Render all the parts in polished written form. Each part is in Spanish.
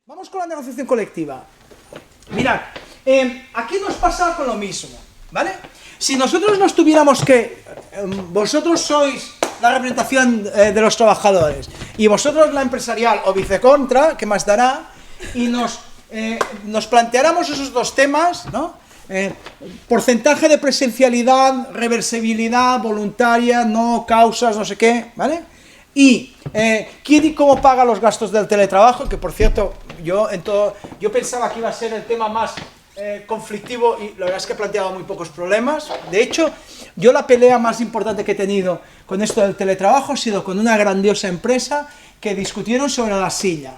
Vamos con la negociación colectiva. Mirad, aquí nos pasa con lo mismo, ¿vale? Si nosotros nos tuviéramos que... vosotros sois la representación de los trabajadores y vosotros la empresarial o vicecontra, ¿qué más dará? Y nos planteáramos esos dos temas, ¿no? Porcentaje de presencialidad, reversibilidad, voluntaria, no, causas, no sé qué, ¿vale? Y quién y cómo paga los gastos del teletrabajo, que por cierto, yo pensaba que iba a ser el tema más conflictivo y la verdad es que he planteado muy pocos problemas. De hecho, yo la pelea más importante que he tenido con esto del teletrabajo ha sido con una grandiosa empresa que discutieron sobre la silla,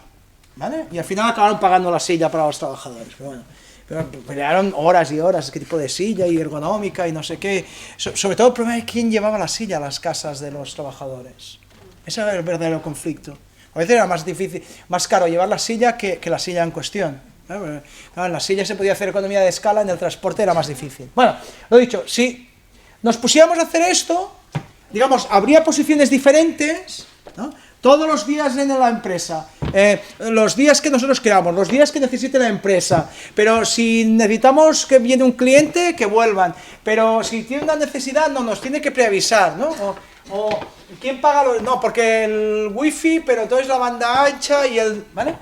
¿vale? Y al final acabaron pagando la silla para los trabajadores, pero bueno. Pero pelearon horas y horas, qué tipo de silla y ergonómica y no sé qué. Sobre todo el problema es quién llevaba la silla a las casas de los trabajadores. Ese era el verdadero conflicto. A veces era más difícil, más caro llevar la silla que la silla en cuestión. Claro, en la silla se podía hacer economía de escala, en el transporte era más difícil. Bueno, lo dicho, si nos pusiéramos a hacer esto, digamos, habría posiciones diferentes, ¿no? Todos los días en la empresa, los días que nosotros queramos, los días que necesite la empresa, pero si necesitamos que viene un cliente, que vuelvan, pero si tiene una necesidad, no, nos tiene que preavisar, ¿no? O ¿quién paga los...? No, porque el wifi, pero entonces la banda ancha y el... ¿vale?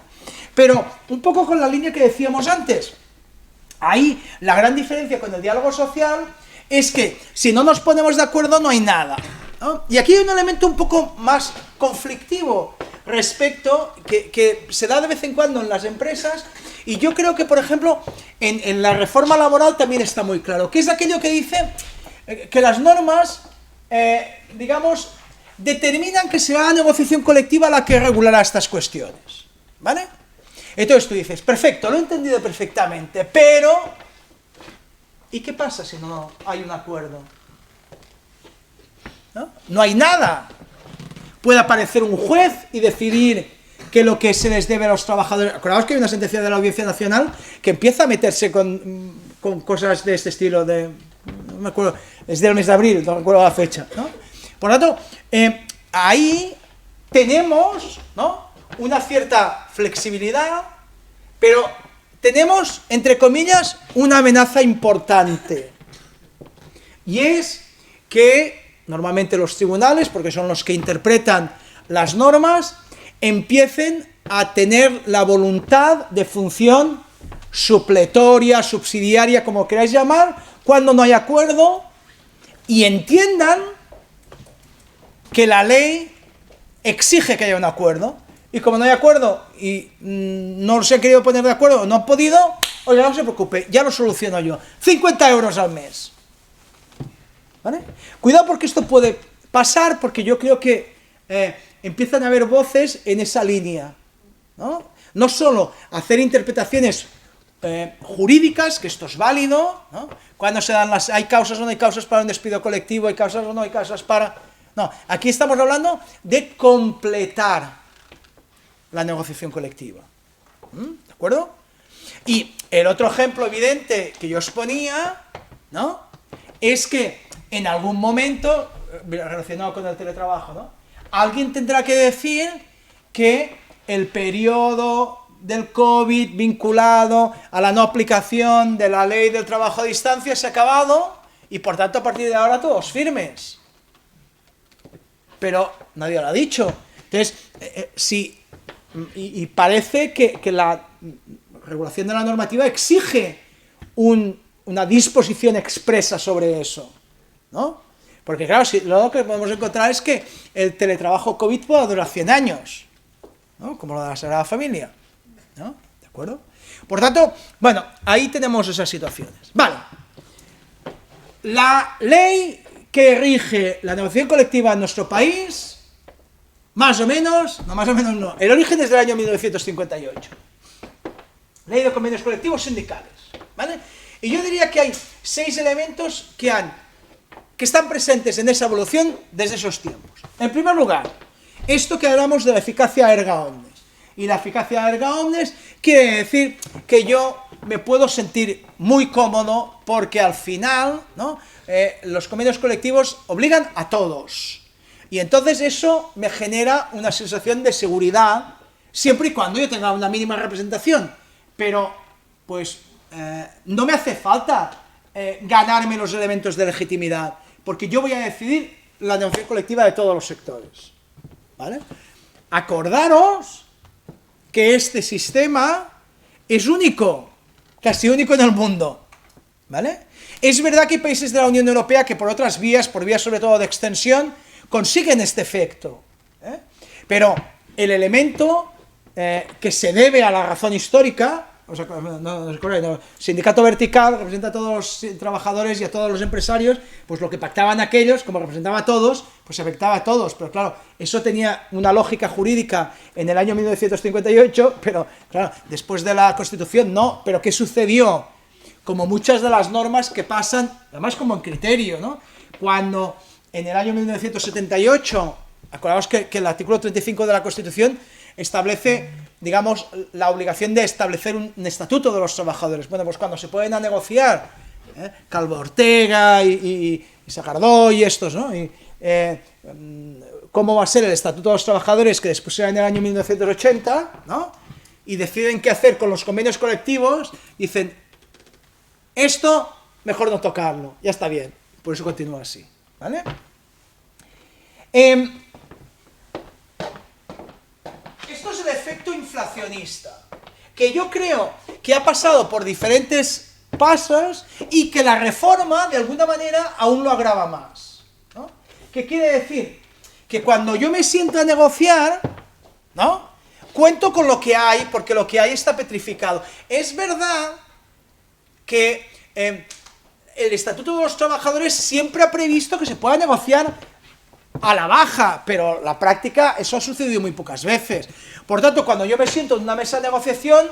Pero un poco con la línea que decíamos antes, ahí la gran diferencia con el diálogo social es que si no nos ponemos de acuerdo no hay nada, ¿no? Y aquí hay un elemento un poco más conflictivo respecto, que se da de vez en cuando en las empresas, y yo creo que, por ejemplo, en la reforma laboral también está muy claro, que es aquello que dice que las normas, digamos, determinan que será la negociación colectiva la que regulará estas cuestiones, ¿vale? Entonces tú dices, perfecto, lo he entendido perfectamente, pero ¿y qué pasa si no hay un acuerdo? ¿No? No hay nada. Puede aparecer un juez y decidir que lo que se les debe a los trabajadores... Acordaos que hay una sentencia de la Audiencia Nacional que empieza a meterse con cosas de este estilo, no me acuerdo, es del mes de abril, no me acuerdo la fecha, ¿no? Por lo tanto, ahí tenemos, ¿no?, una cierta flexibilidad, pero tenemos, entre comillas, una amenaza importante. Y es que normalmente los tribunales, porque son los que interpretan las normas, empiecen a tener la voluntad de función supletoria, subsidiaria, como queráis llamar, cuando no hay acuerdo, y entiendan que la ley exige que haya un acuerdo, y como no hay acuerdo y no se ha querido poner de acuerdo, no han podido, oye, no se preocupe, ya lo soluciono yo, 50 euros al mes. ¿Vale? Cuidado porque esto puede pasar, porque yo creo que empiezan a haber voces en esa línea, ¿no? No solo hacer interpretaciones jurídicas, que esto es válido, ¿no? Cuando se dan hay causas o no hay causas para un despido colectivo, hay causas o no hay causas para... No, aquí estamos hablando de completar la negociación colectiva. ¿De acuerdo? Y el otro ejemplo evidente que yo os ponía, ¿no?, es que en algún momento, relacionado con el teletrabajo, ¿no?, alguien tendrá que decir que el periodo del COVID vinculado a la no aplicación de la ley del trabajo a distancia se ha acabado y por tanto a partir de ahora todos firmes. Pero nadie lo ha dicho. Entonces, y parece que la regulación de la normativa exige una disposición expresa sobre eso, ¿no? Porque claro, lo que podemos encontrar es que el teletrabajo COVID puede durar 100 años, ¿no?, como lo de la Sagrada Familia, ¿no? ¿De acuerdo? Por tanto, bueno, ahí tenemos esas situaciones. Vale. La ley que rige la negociación colectiva en nuestro país, más o menos no, el origen es del año 1958. Ley de convenios colectivos sindicales, ¿vale? Y yo diría que hay 6 elementos que están presentes en esa evolución desde esos tiempos. En primer lugar, esto que hablamos de la eficacia erga omnes. Y la eficacia erga omnes quiere decir que yo me puedo sentir muy cómodo porque al final, ¿no?, los convenios colectivos obligan a todos. Y entonces eso me genera una sensación de seguridad siempre y cuando yo tenga una mínima representación, pero pues no me hace falta ganarme los elementos de legitimidad, porque yo voy a decidir la negociación colectiva de todos los sectores, ¿vale? Acordaros que este sistema es único, casi único en el mundo, ¿vale? Es verdad que hay países de la Unión Europea que por otras vías, por vías sobre todo de extensión, consiguen este efecto, pero el elemento que se debe a la razón histórica, o sea, no, sindicato vertical representa a todos los trabajadores y a todos los empresarios, pues lo que pactaban aquellos, como representaba a todos, pues afectaba a todos, pero claro, eso tenía una lógica jurídica en el año 1958, pero claro, después de la Constitución no, pero ¿qué sucedió? Como muchas de las normas que pasan, además como en criterio, ¿no? Cuando en el año 1978, acordaos que el artículo 35 de la Constitución establece, digamos, la obligación de establecer un estatuto de los trabajadores. Bueno, pues cuando se pueden a negociar, Calvo Ortega y Sacardó y estos, ¿no? ¿Cómo va a ser el estatuto de los trabajadores que después será en el año 1980, ¿no? Y deciden qué hacer con los convenios colectivos, dicen, esto mejor no tocarlo, ya está bien, por eso continúa así, ¿vale? Esto es el efecto inflacionista, que yo creo que ha pasado por diferentes pasos y que la reforma, de alguna manera, aún lo agrava más, ¿no? ¿Qué quiere decir? Que cuando yo me siento a negociar, ¿no? Cuento con lo que hay, porque lo que hay está petrificado. Es verdad que el Estatuto de los Trabajadores siempre ha previsto que se pueda negociar a la baja, pero la práctica eso ha sucedido muy pocas veces. Por tanto, cuando yo me siento en una mesa de negociación,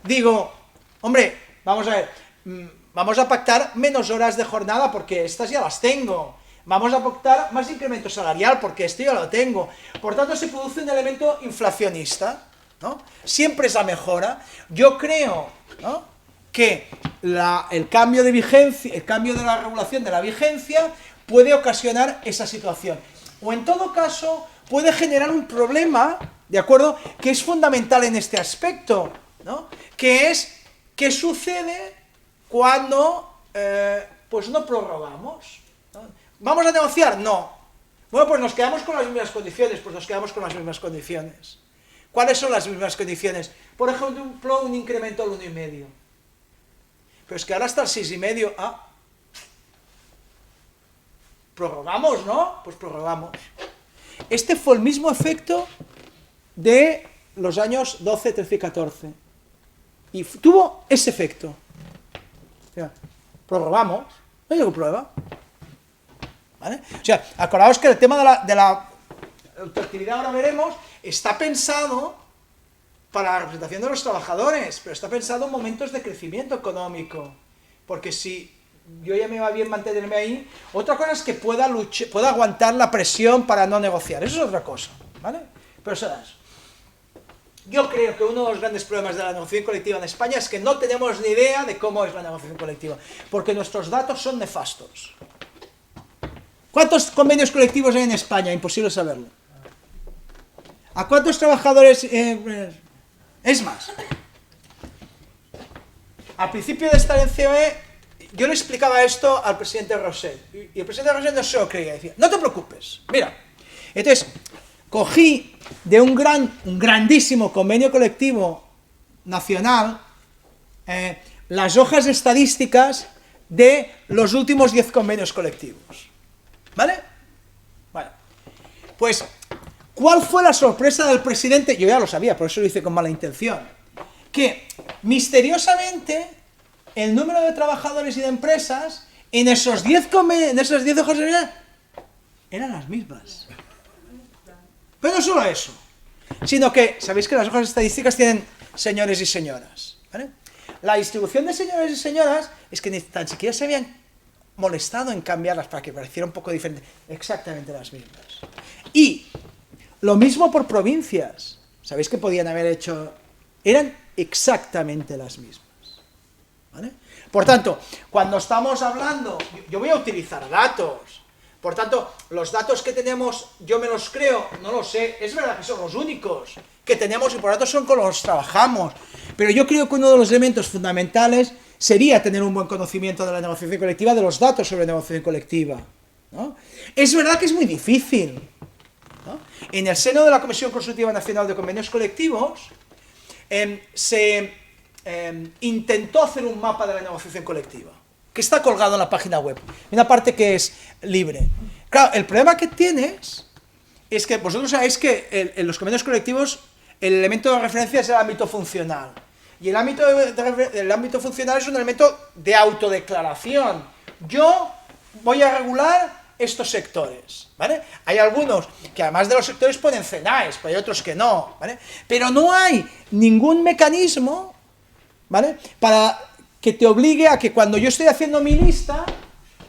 digo, hombre, vamos a ver, vamos a pactar menos horas de jornada porque estas ya las tengo. Vamos a pactar más incremento salarial porque esto ya lo tengo. Por tanto, se produce un elemento inflacionista, ¿no? Siempre es la mejora. Yo creo, ¿no?, que el cambio de vigencia, el cambio de la regulación de la vigencia puede ocasionar esa situación. O en todo caso, puede generar un problema, ¿de acuerdo?, que es fundamental en este aspecto, ¿no?, que es, ¿qué sucede cuando pues no prorrogamos? ¿No? ¿Vamos a negociar? No. Bueno, pues nos quedamos con las mismas condiciones, pues nos quedamos con las mismas condiciones. ¿Cuáles son las mismas condiciones? Por ejemplo, un incremento al 1,5. Pero es que ahora está el 6,5. Ah, prorrogamos, ¿no? Pues prorrogamos. Este fue el mismo efecto de los años 12, 13 y 14. Y tuvo ese efecto. O sea, prorrogamos, no hay ningún problema. ¿Vale? O sea, acordaos que el tema de la ultraactividad, ahora veremos, está pensado para la representación de los trabajadores, pero está pensado en momentos de crecimiento económico, porque si yo ya me va bien mantenerme ahí, otra cosa es que pueda aguantar la presión para no negociar, eso es otra cosa, ¿vale? Pero eso es. Yo creo que uno de los grandes problemas de la negociación colectiva en España es que no tenemos ni idea de cómo es la negociación colectiva, porque nuestros datos son nefastos. ¿Cuántos convenios colectivos hay en España? Imposible saberlo. ¿A cuántos trabajadores? Es más, al principio de estar en COE, yo le explicaba esto al presidente Roset, y el presidente Roset no se lo creía, decía, no te preocupes, mira. Entonces, cogí de un grandísimo convenio colectivo nacional las hojas estadísticas de los últimos 10 convenios colectivos, ¿vale? Bueno, pues, ¿cuál fue la sorpresa del presidente? Yo ya lo sabía, por eso lo hice con mala intención. Que, misteriosamente, el número de trabajadores y de empresas en esos 10 hojas de vida eran las mismas. Pero no solo eso, sino que, sabéis que las hojas estadísticas tienen señores y señoras, ¿vale? La distribución de señores y señoras es que ni tan siquiera se habían molestado en cambiarlas para que pareciera un poco diferente, exactamente las mismas. Y lo mismo por provincias, sabéis que podían haber hecho, eran exactamente las mismas, ¿vale? Por tanto, cuando estamos hablando, yo voy a utilizar datos, Por tanto, los datos que tenemos, yo me los creo, no lo sé, es verdad que son los únicos que tenemos y por tanto son con los que trabajamos. Pero yo creo que uno de los elementos fundamentales sería tener un buen conocimiento de la negociación colectiva, de los datos sobre negociación colectiva, ¿no? Es verdad que es muy difícil, ¿no? En el seno de la Comisión Consultiva Nacional de Convenios Colectivos se intentó hacer un mapa de la negociación colectiva, que está colgado en la página web, una parte que es libre. Claro, el problema que tienes es que vosotros sabéis que en los convenios colectivos el elemento de referencia es el ámbito funcional. Y el ámbito funcional es un elemento de autodeclaración. Yo voy a regular estos sectores, ¿vale? Hay algunos que además de los sectores ponen CENAES, pero hay otros que no, ¿vale? Pero no hay ningún mecanismo, ¿vale?, para que te obligue a que cuando yo estoy haciendo mi lista,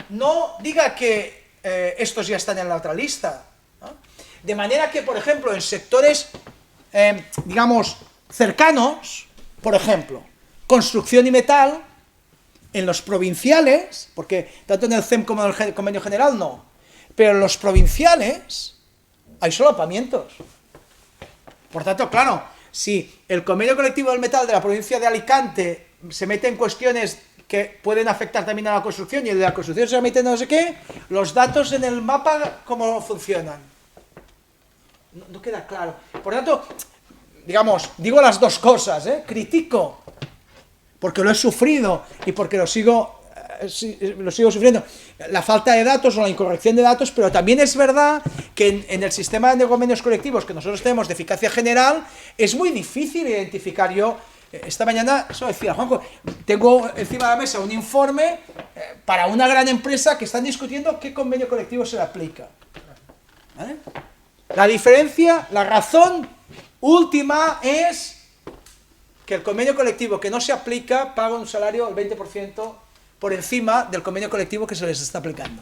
no diga que estos ya están en la otra lista, ¿no? De manera que, por ejemplo, en sectores, digamos, cercanos, por ejemplo, construcción y metal, en los provinciales, porque tanto en el CEM como en el convenio general no, pero en los provinciales hay solapamientos. Por tanto, claro, si el convenio colectivo del metal de la provincia de Alicante se mete en cuestiones que pueden afectar también a la construcción y el de la construcción se mete en no sé qué, los datos en el mapa, ¿cómo funcionan? No queda claro. Por tanto, digamos, digo las dos cosas, critico, porque lo he sufrido y porque lo sigo sufriendo, la falta de datos o la incorrección de datos, pero también es verdad que en el sistema de convenios colectivos que nosotros tenemos de eficacia general, es muy difícil identificar. Yo, esta mañana, eso decía Juanjo, tengo encima de la mesa un informe para una gran empresa que están discutiendo qué convenio colectivo se le aplica, ¿vale? La diferencia, la razón última es que el convenio colectivo que no se aplica paga un salario del 20% por encima del convenio colectivo que se les está aplicando.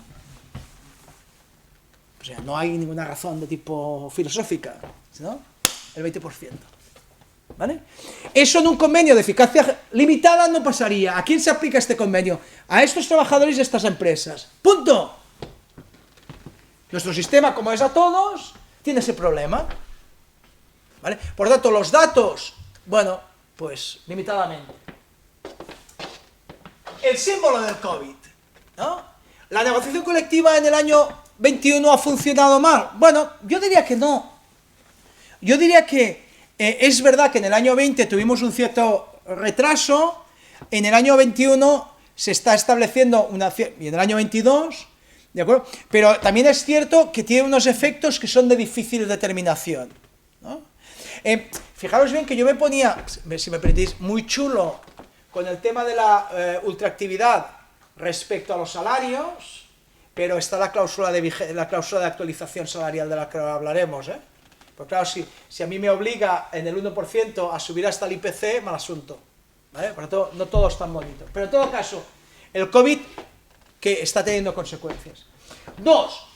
O sea, no hay ninguna razón de tipo filosófica, ¿no? El 20%. ¿Vale? Eso en un convenio de eficacia limitada no pasaría. ¿A quién se aplica este convenio? A estos trabajadores de estas empresas. ¡Punto! Nuestro sistema, como es a todos, tiene ese problema. ¿Vale? Por lo tanto, los datos, bueno, pues limitadamente. El símbolo del COVID, ¿no? ¿La negociación colectiva en el año 21 ha funcionado mal? Bueno, yo diría que no. Yo diría que es verdad que en el año 20 tuvimos un cierto retraso, en el año 21 se está estableciendo y en el año 22, ¿de acuerdo? Pero también es cierto que tiene unos efectos que son de difícil determinación, ¿no? Fijaros bien que yo me ponía, si me permitís, muy chulo con el tema de la ultraactividad respecto a los salarios, pero está la cláusula de actualización salarial de la que hablaremos, Pues claro, si a mí me obliga en el 1% a subir hasta el IPC, mal asunto, ¿vale? Por lo tanto, no todo es tan bonito. Pero en todo caso, el COVID que está teniendo consecuencias. Dos,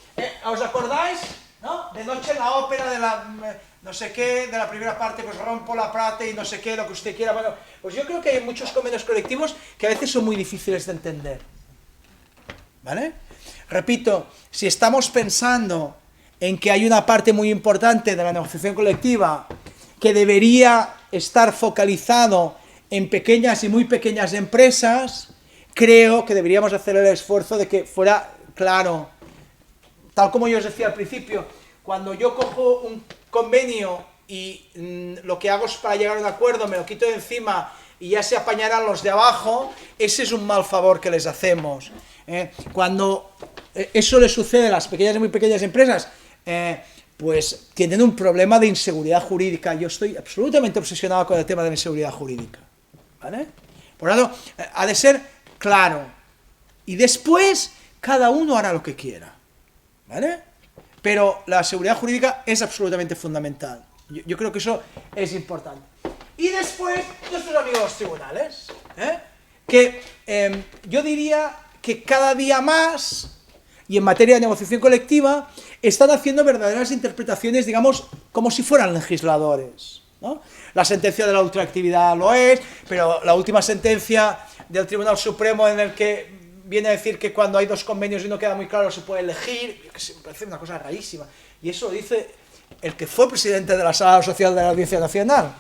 ¿os acordáis, no? De noche en la ópera de la no sé qué, de la primera parte, pues rompo la prate y no sé qué, lo que usted quiera. Bueno, pues yo creo que hay muchos convenios colectivos que a veces son muy difíciles de entender, ¿vale? Repito, si estamos pensando en que hay una parte muy importante de la negociación colectiva que debería estar focalizado en pequeñas y muy pequeñas empresas, creo que deberíamos hacer el esfuerzo de que fuera claro, tal como yo os decía al principio, cuando yo cojo un convenio y lo que hago es para llegar a un acuerdo, me lo quito de encima y ya se apañarán los de abajo, ese es un mal favor que les hacemos. Cuando eso le sucede a las pequeñas y muy pequeñas empresas, pues tienen un problema de inseguridad jurídica. Yo estoy absolutamente obsesionado con el tema de la inseguridad jurídica, ¿vale? Por lo tanto, ha de ser claro. Y después, cada uno hará lo que quiera, ¿vale? Pero la seguridad jurídica es absolutamente fundamental. Yo creo que eso es importante. Y después, nuestros amigos los tribunales, que yo diría que cada día más, y en materia de negociación colectiva, están haciendo verdaderas interpretaciones, digamos, como si fueran legisladores, ¿no? La sentencia de la ultraactividad lo es, pero la última sentencia del Tribunal Supremo en el que viene a decir que cuando hay dos convenios y no queda muy claro se puede elegir, que me parece una cosa rarísima. Y eso lo dice el que fue presidente de la Sala Social de la Audiencia Nacional.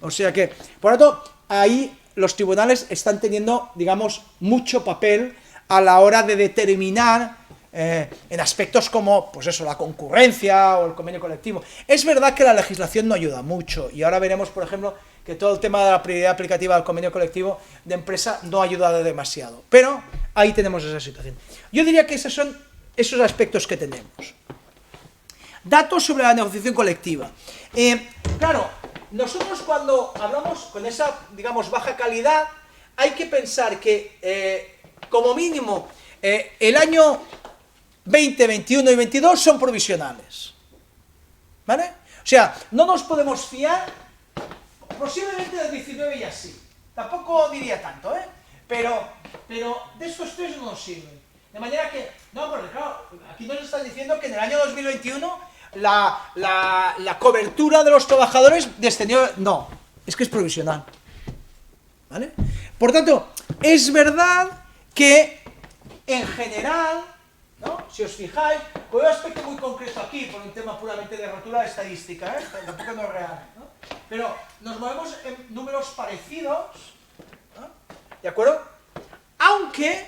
O sea que, por lo tanto, ahí los tribunales están teniendo, digamos, mucho papel a la hora de determinar en aspectos como, pues eso, la concurrencia o el convenio colectivo. Es verdad que la legislación no ayuda mucho, y ahora veremos, por ejemplo, que todo el tema de la prioridad aplicativa del convenio colectivo de empresa no ha ayudado demasiado, pero ahí tenemos esa situación. Yo diría que esos son esos aspectos que tenemos. Datos sobre la negociación colectiva. Claro, nosotros cuando hablamos con esa, digamos, baja calidad, hay que pensar que, como mínimo, el año 20, 21 y 22 son provisionales, ¿vale? O sea, no nos podemos fiar, posiblemente del 19 y así, tampoco diría tanto, pero de estos tres no nos sirven. De manera que, no, porque claro, aquí nos están diciendo que en el año 2021 la cobertura de los trabajadores descendió, no, es que es provisional, ¿vale? Por tanto, es verdad que en general, ¿no? Si os fijáis, con un aspecto muy concreto aquí, por un tema puramente de rotura estadística, tampoco no es real, ¿no? Pero nos movemos en números parecidos, ¿no? ¿De acuerdo? Aunque,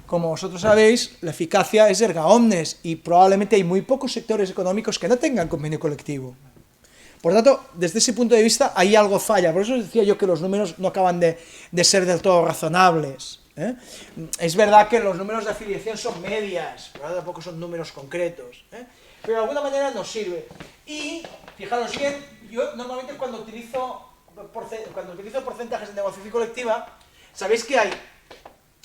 como vosotros sabéis, la eficacia es erga omnes y probablemente hay muy pocos sectores económicos que no tengan convenio colectivo. Por tanto, desde ese punto de vista, ahí algo falla. Por eso os decía yo que los números no acaban de ser del todo razonables. Es verdad que los números de afiliación son medias, pero tampoco son números concretos, pero de alguna manera nos sirve. Y, fijaros bien, yo normalmente cuando utilizo porcentajes de negociación colectiva, sabéis que hay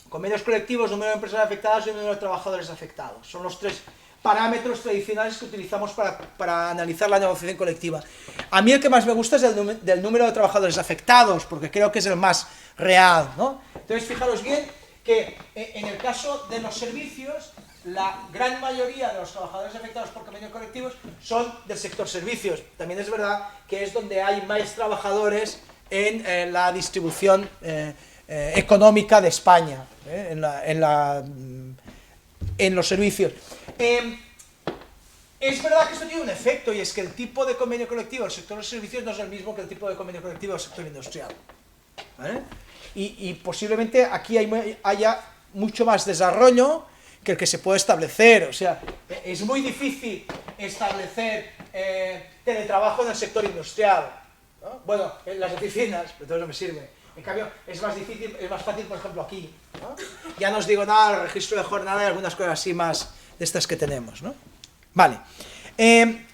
convenios colectivos, número de empresas afectadas y número de trabajadores afectados. Son los tres parámetros tradicionales que utilizamos para analizar la negociación colectiva. A mí el que más me gusta es el del número de trabajadores afectados, porque creo que es el más real, ¿no? Entonces, fijaros bien que en el caso de los servicios, la gran mayoría de los trabajadores afectados por convenios colectivos son del sector servicios. También es verdad que es donde hay más trabajadores en la distribución económica de España, en los servicios. Es verdad que esto tiene un efecto, y es que el tipo de convenio colectivo del sector de los servicios no es el mismo que el tipo de convenio colectivo del sector industrial, ¿vale? Y posiblemente aquí haya mucho más desarrollo que el que se puede establecer. O sea, es muy difícil establecer teletrabajo en el sector industrial, ¿no? Bueno, en las oficinas, pero todo eso me sirve. En cambio, es más difícil, es más fácil, por ejemplo, aquí, ¿no? Ya no os digo nada, el registro de jornada y algunas cosas así más de estas que tenemos, ¿no? Vale. En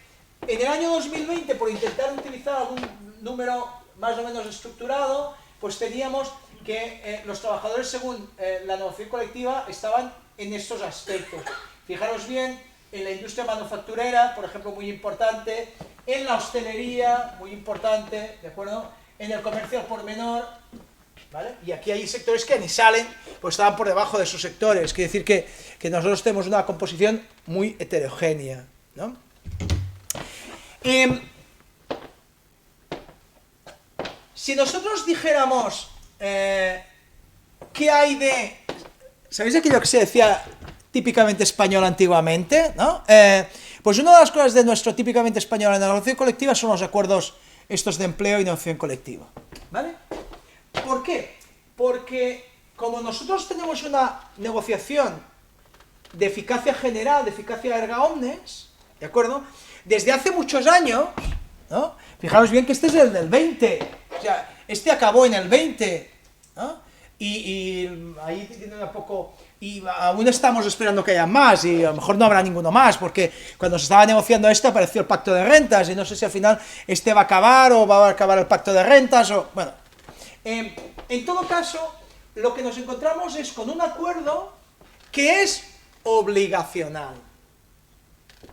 el año 2020, por intentar utilizar algún número más o menos estructurado, pues teníamos que los trabajadores, según la negociación colectiva, estaban en estos aspectos. Fijaros bien, en la industria manufacturera, por ejemplo, muy importante, en la hostelería, muy importante, ¿de acuerdo? En el comercio al por menor, ¿vale? Y aquí hay sectores que ni salen, pues estaban por debajo de esos sectores. Quiere decir que nosotros tenemos una composición muy heterogénea, ¿no? Si nosotros dijéramos ¿qué hay de...? ¿Sabéis aquello que se decía típicamente español antiguamente, ¿no? Pues una de las cosas de nuestro típicamente español en la negociación colectiva son los acuerdos estos de empleo y negociación colectiva, ¿vale? ¿Por qué? Porque como nosotros tenemos una negociación de eficacia general, de eficacia erga omnes, ¿de acuerdo? Desde hace muchos años, ¿no? Fijaros bien que este es el del 20, o sea, este acabó en el 20, ¿no? Y ahí tiene un poco... Y aún estamos esperando que haya más, y a lo mejor no habrá ninguno más, porque cuando se estaba negociando esto apareció el pacto de rentas, y no sé si al final este va a acabar, o va a acabar el pacto de rentas, o... Bueno, en todo caso, lo que nos encontramos es con un acuerdo que es obligacional,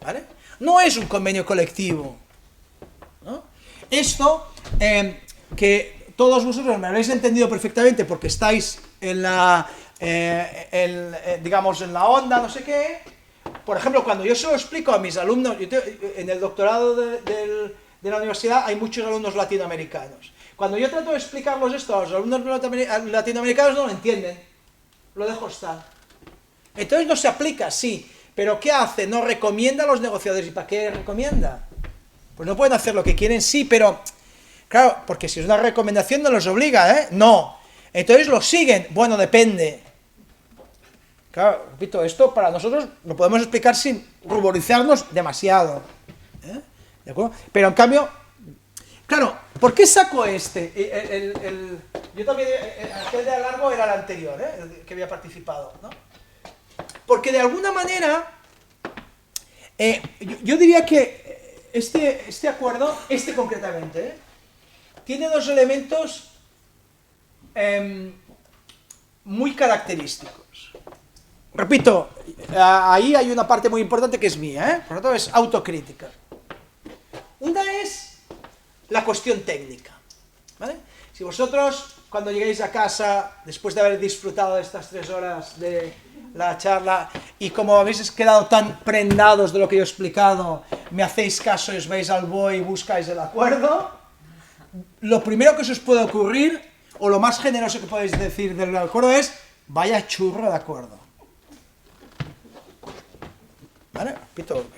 ¿vale? No es un convenio colectivo, ¿no? Esto, que todos vosotros me habéis entendido perfectamente porque estáis en la... digamos en la onda, no sé qué. Por ejemplo, cuando yo se lo explico a mis alumnos, en el doctorado de la universidad hay muchos alumnos latinoamericanos. Cuando yo trato de explicarles esto a los alumnos latinoamericanos no lo entienden, lo dejo estar. Entonces no se aplica, sí, pero ¿qué hace? No recomienda a los negociadores. ¿Y para qué recomienda? Pues no pueden hacer lo que quieren, sí, pero claro, porque si es una recomendación no los obliga, ¿eh? No. Entonces lo siguen. Bueno, depende. Claro, repito, esto para nosotros lo podemos explicar sin ruborizarnos demasiado. ¿De acuerdo? Pero en cambio, claro, ¿por qué saco este? Yo también, aquel de largo era el anterior, el que había participado, ¿no? Porque de alguna manera, yo diría que este acuerdo, este concretamente, tiene dos elementos muy característicos. Repito, ahí hay una parte muy importante que es mía, por lo tanto es autocrítica. Una es la cuestión técnica, ¿vale? Si vosotros, cuando lleguéis a casa, después de haber disfrutado de estas 3 horas de la charla, y como habéis quedado tan prendados de lo que yo he explicado, me hacéis caso y os vais al BOE y buscáis el acuerdo, lo primero que os puede ocurrir, o lo más generoso que podéis decir del acuerdo es, vaya churro de acuerdo. ¿Vale? Repito,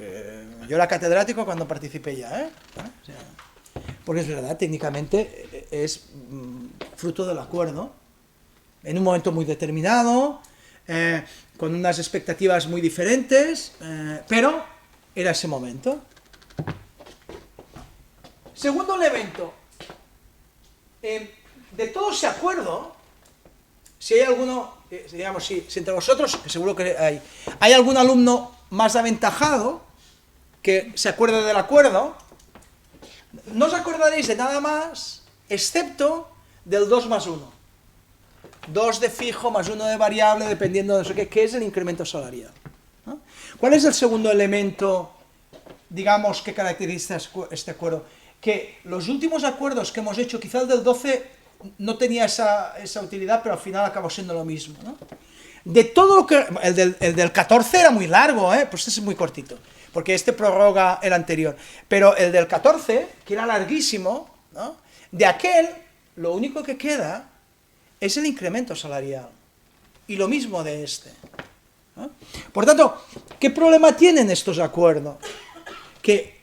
yo era catedrático cuando participé ya, ¿Vale? O sea, porque es verdad, técnicamente es fruto del acuerdo, en un momento muy determinado, con unas expectativas muy diferentes, pero era ese momento. Segundo elemento, de todo ese acuerdo, si hay alguno, digamos, si entre vosotros, que seguro que hay algún alumno más aventajado que se acuerde del acuerdo, no os acordaréis de nada más, excepto del 2 más 1. 2 de fijo más 1 de variable, dependiendo de eso, que es el incremento salarial, ¿no? ¿Cuál es el segundo elemento, digamos, que caracteriza este acuerdo? Que los últimos acuerdos que hemos hecho, quizá el del 12 no tenía esa utilidad, pero al final acabó siendo lo mismo, ¿no? De todo lo que... El del 14 era muy largo, pues este es muy cortito, porque este prorroga el anterior. Pero el del 14, que era larguísimo, ¿no? De aquel, lo único que queda es el incremento salarial. Y lo mismo de este, ¿no? Por tanto, ¿qué problema tienen estos acuerdos? Que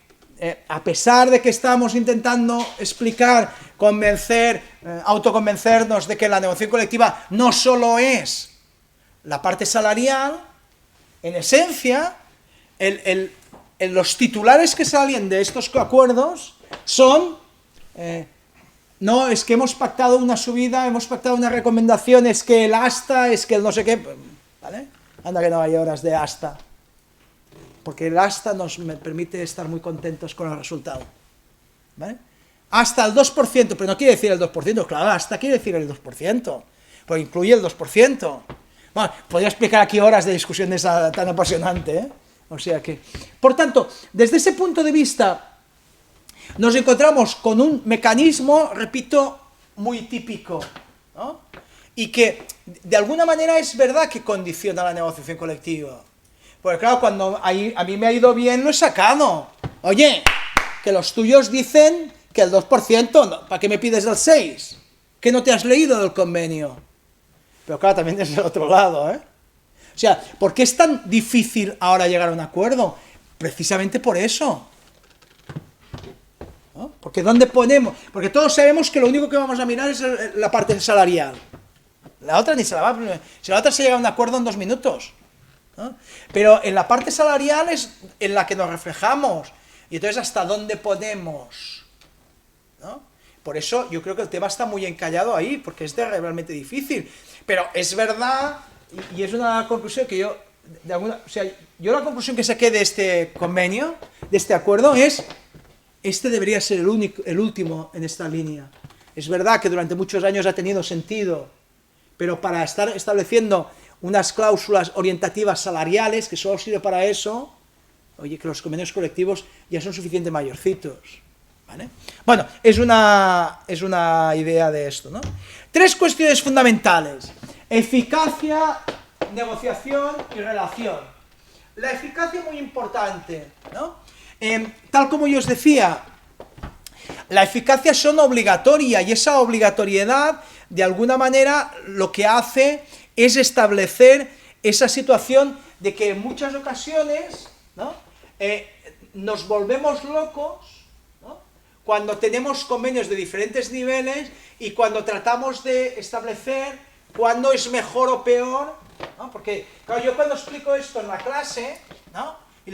a pesar de que estamos intentando explicar, convencer, autoconvencernos de que la negociación colectiva no solo es la parte salarial, en esencia, los titulares que salen de estos acuerdos son, no, es que hemos pactado una subida, hemos pactado una recomendación, es que el hasta, es que el no sé qué, ¿vale? Anda que no hay horas de hasta, porque el hasta nos permite estar muy contentos con el resultado, ¿vale? Hasta el 2%, pero no quiere decir el 2%, claro, hasta quiere decir el 2%, porque incluye el 2%. Bueno, podría explicar aquí horas de discusión tan apasionante, O sea que, por tanto, desde ese punto de vista, nos encontramos con un mecanismo, repito, muy típico, ¿no? Y que, de alguna manera, es verdad que condiciona la negociación colectiva. Porque claro, cuando a mí me ha ido bien, lo he sacado. Oye, que los tuyos dicen que el 2%, ¿para qué me pides el 6%? Que no te has leído del convenio. Pero claro, también desde el otro lado, O sea, ¿por qué es tan difícil ahora llegar a un acuerdo? Precisamente por eso, ¿no? Porque ¿dónde ponemos? Porque todos sabemos que lo único que vamos a mirar es la parte salarial. La otra ni se la va a... Si la otra se llega a un acuerdo en 2 minutos, ¿no? Pero en la parte salarial es en la que nos reflejamos. Y entonces, ¿hasta dónde ponemos? ¿No? Por eso yo creo que el tema está muy encallado ahí, porque es realmente difícil. Pero es verdad, y es una conclusión que yo, yo la conclusión que saqué de este convenio, de este acuerdo, es, este debería ser el último en esta línea. Es verdad que durante muchos años ha tenido sentido, pero para estar estableciendo unas cláusulas orientativas salariales, que solo sirve para eso, oye, que los convenios colectivos ya son suficientemente mayorcitos, ¿vale? Bueno, es una idea de esto, ¿no? 3 cuestiones fundamentales: eficacia, negociación y relación. La eficacia es muy importante, ¿no? Tal como yo os decía, la eficacia son obligatoria, y esa obligatoriedad, de alguna manera, lo que hace es establecer esa situación de que en muchas ocasiones, ¿no?, nos volvemos locos, ¿no?, cuando tenemos convenios de diferentes niveles y cuando tratamos de establecer cuándo es mejor o peor, ¿no? Porque, claro, yo cuando explico esto en la clase, ¿no?, y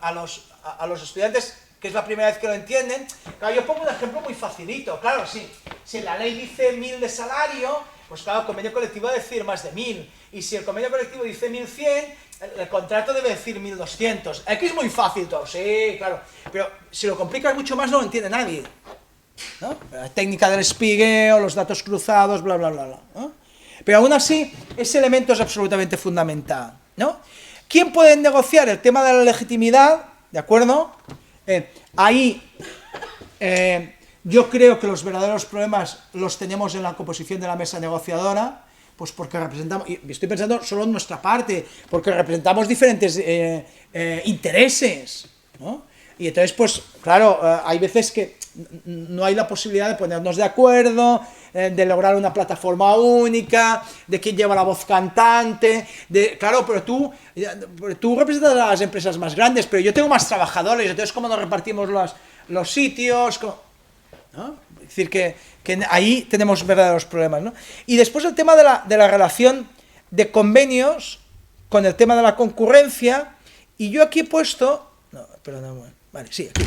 a los estudiantes, que es la primera vez que lo entienden, claro, yo pongo un ejemplo muy facilito. Claro, si la ley dice 1000 de salario, pues claro, el convenio colectivo va a decir más de 1000, y si el convenio colectivo dice 1100, el contrato debe decir 1200. Aquí es muy fácil todo, sí, claro, pero si lo complicas mucho más no lo entiende nadie, ¿no? La técnica del espigueo, los datos cruzados, bla, bla, bla, bla, ¿no? Pero aún así, ese elemento es absolutamente fundamental, ¿no? ¿Quién puede negociar el tema de la legitimidad? ¿De acuerdo? Ahí yo creo que los verdaderos problemas los tenemos en la composición de la mesa negociadora, pues porque representamos, y estoy pensando solo en nuestra parte, porque representamos diferentes intereses, ¿no? Y entonces, pues, claro, hay veces que no hay la posibilidad de ponernos de acuerdo, de lograr una plataforma única, de quién lleva la voz cantante, claro, pero tú representas a las empresas más grandes, pero yo tengo más trabajadores, entonces cómo nos repartimos los sitios, ¿no? Es decir, que ahí tenemos verdaderos problemas, ¿no? Y después el tema de la relación de convenios con el tema de la concurrencia, y yo aquí he puesto, no, perdón, vale, sí, aquí,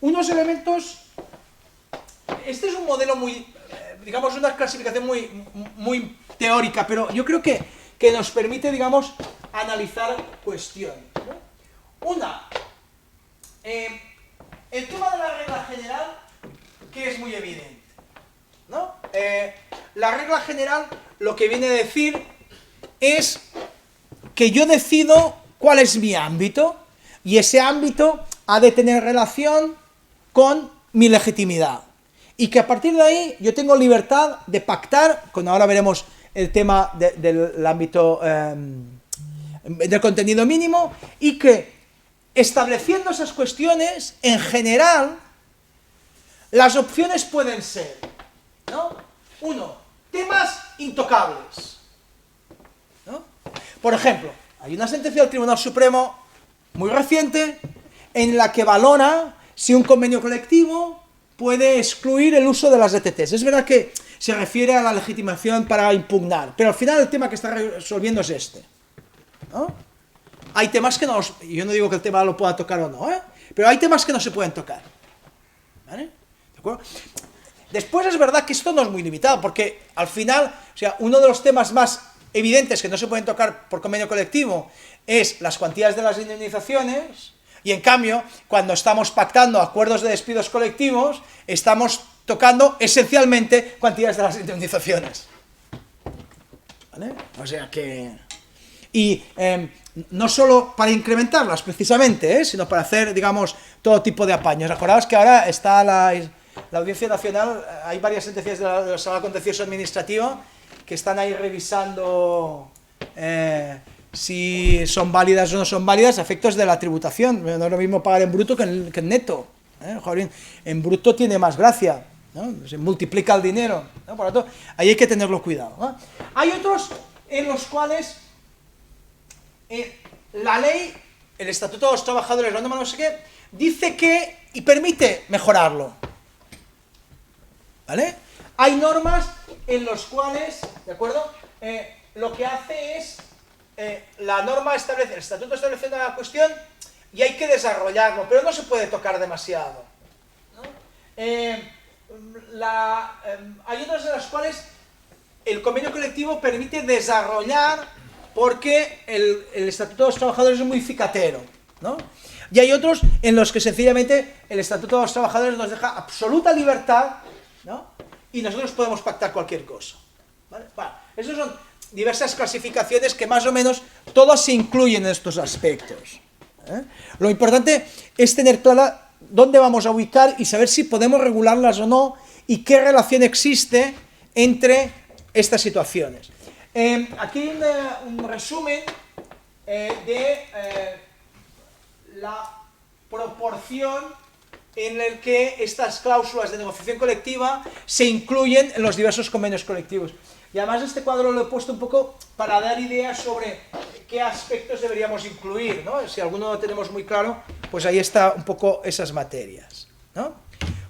unos elementos. Este es un modelo muy, digamos, una clasificación muy teórica, pero yo creo que nos permite, digamos, analizar cuestiones, ¿no? Una, el tema de la regla general, que es muy evidente, ¿no? La regla general lo que viene a decir es que yo decido cuál es mi ámbito, y ese ámbito ha de tener relación con mi legitimidad. Y que a partir de ahí yo tengo libertad de pactar, cuando ahora veremos el tema del ámbito del contenido mínimo, y que estableciendo esas cuestiones, en general, las opciones pueden ser, ¿no? Uno, temas intocables, ¿no? Por ejemplo, hay una sentencia del Tribunal Supremo muy reciente en la que valora si un convenio colectivo puede excluir el uso de las ETTs. Es verdad que se refiere a la legitimación para impugnar, pero al final el tema que está resolviendo es este, ¿no? Hay temas que yo no digo que el tema lo pueda tocar o no, pero hay temas que no se pueden tocar, ¿vale? ¿De acuerdo? Después es verdad que esto no es muy limitado, porque al final, o sea, uno de los temas más evidentes que no se pueden tocar por convenio colectivo es las cuantías de las indemnizaciones, y en cambio, cuando estamos pactando acuerdos de despidos colectivos, estamos tocando esencialmente cuantías de las indemnizaciones, ¿vale? O sea que... Y no solo para incrementarlas precisamente, sino para hacer, digamos, todo tipo de apaños. Acordaos que ahora está la Audiencia Nacional, hay varias sentencias de la Sala Contencioso Administrativo que están ahí revisando si son válidas o no son válidas a efectos de la tributación. No es lo mismo pagar en bruto que en neto, Joder, en bruto tiene más gracia, ¿no? Se multiplica el dinero, ¿no? Por lo tanto, ahí hay que tenerlo cuidado, ¿no? Hay otros en los cuales la ley, el Estatuto de los Trabajadores, la norma no sé qué, dice que y permite mejorarlo, ¿vale? Hay normas en los cuales, ¿de acuerdo? Lo que hace es, la norma establece, el Estatuto establece una cuestión y hay que desarrollarlo, pero no se puede tocar demasiado, ¿no? Hay otras en las cuales el convenio colectivo permite desarrollar porque el Estatuto de los Trabajadores es muy cicatero, ¿no? Y hay otros en los que sencillamente el Estatuto de los Trabajadores nos deja absoluta libertad, ¿no? Y nosotros podemos pactar cualquier cosa, ¿vale? Bueno, esas son diversas clasificaciones que más o menos todas se incluyen en estos aspectos, ¿eh? Lo importante es tener clara dónde vamos a ubicar y saber si podemos regularlas o no y qué relación existe entre estas situaciones. Aquí hay un resumen de la proporción en el que estas cláusulas de negociación colectiva se incluyen en los diversos convenios colectivos. Y además este cuadro lo he puesto un poco para dar ideas sobre qué aspectos deberíamos incluir, ¿no? Si alguno lo tenemos muy claro, pues ahí está un poco esas materias, ¿no?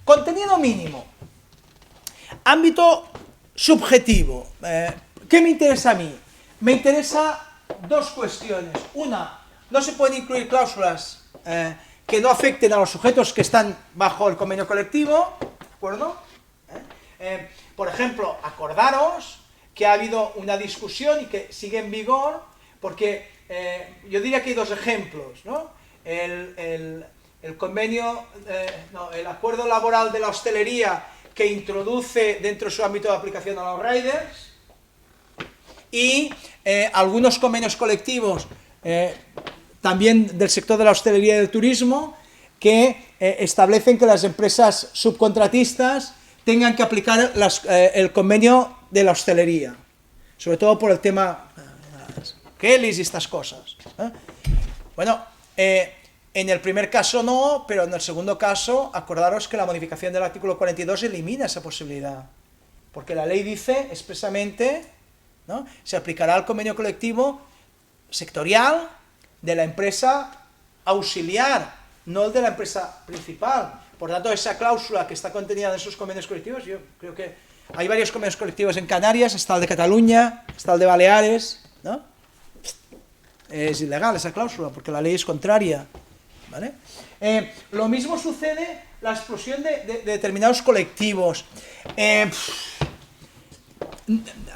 Contenido mínimo. Ámbito subjetivo. ¿Qué me interesa a mí? Me interesa dos cuestiones. Una, no se pueden incluir cláusulas que no afecten a los sujetos que están bajo el convenio colectivo, ¿de acuerdo? Por ejemplo, acordaros que ha habido una discusión y que sigue en vigor, porque yo diría que hay dos ejemplos, ¿no? El convenio, el acuerdo laboral de la hostelería que introduce dentro de su ámbito de aplicación a los riders, y algunos convenios colectivos también del sector de la hostelería y del turismo que establecen que las empresas subcontratistas tengan que aplicar el convenio de la hostelería, sobre todo por el tema Kellys y estas cosas. Bueno, en el primer caso no, pero en el segundo caso, acordaros que la modificación del artículo 42 elimina esa posibilidad, porque la ley dice expresamente, ¿no?, se aplicará el convenio colectivo sectorial de la empresa auxiliar, no el de la empresa principal. Por tanto, esa cláusula que está contenida en esos convenios colectivos, yo creo que hay varios convenios colectivos en Canarias, está el de Cataluña, está el de Baleares, ¿no? Es ilegal esa cláusula porque la ley es contraria, ¿vale? Lo mismo sucede la explosión de determinados colectivos.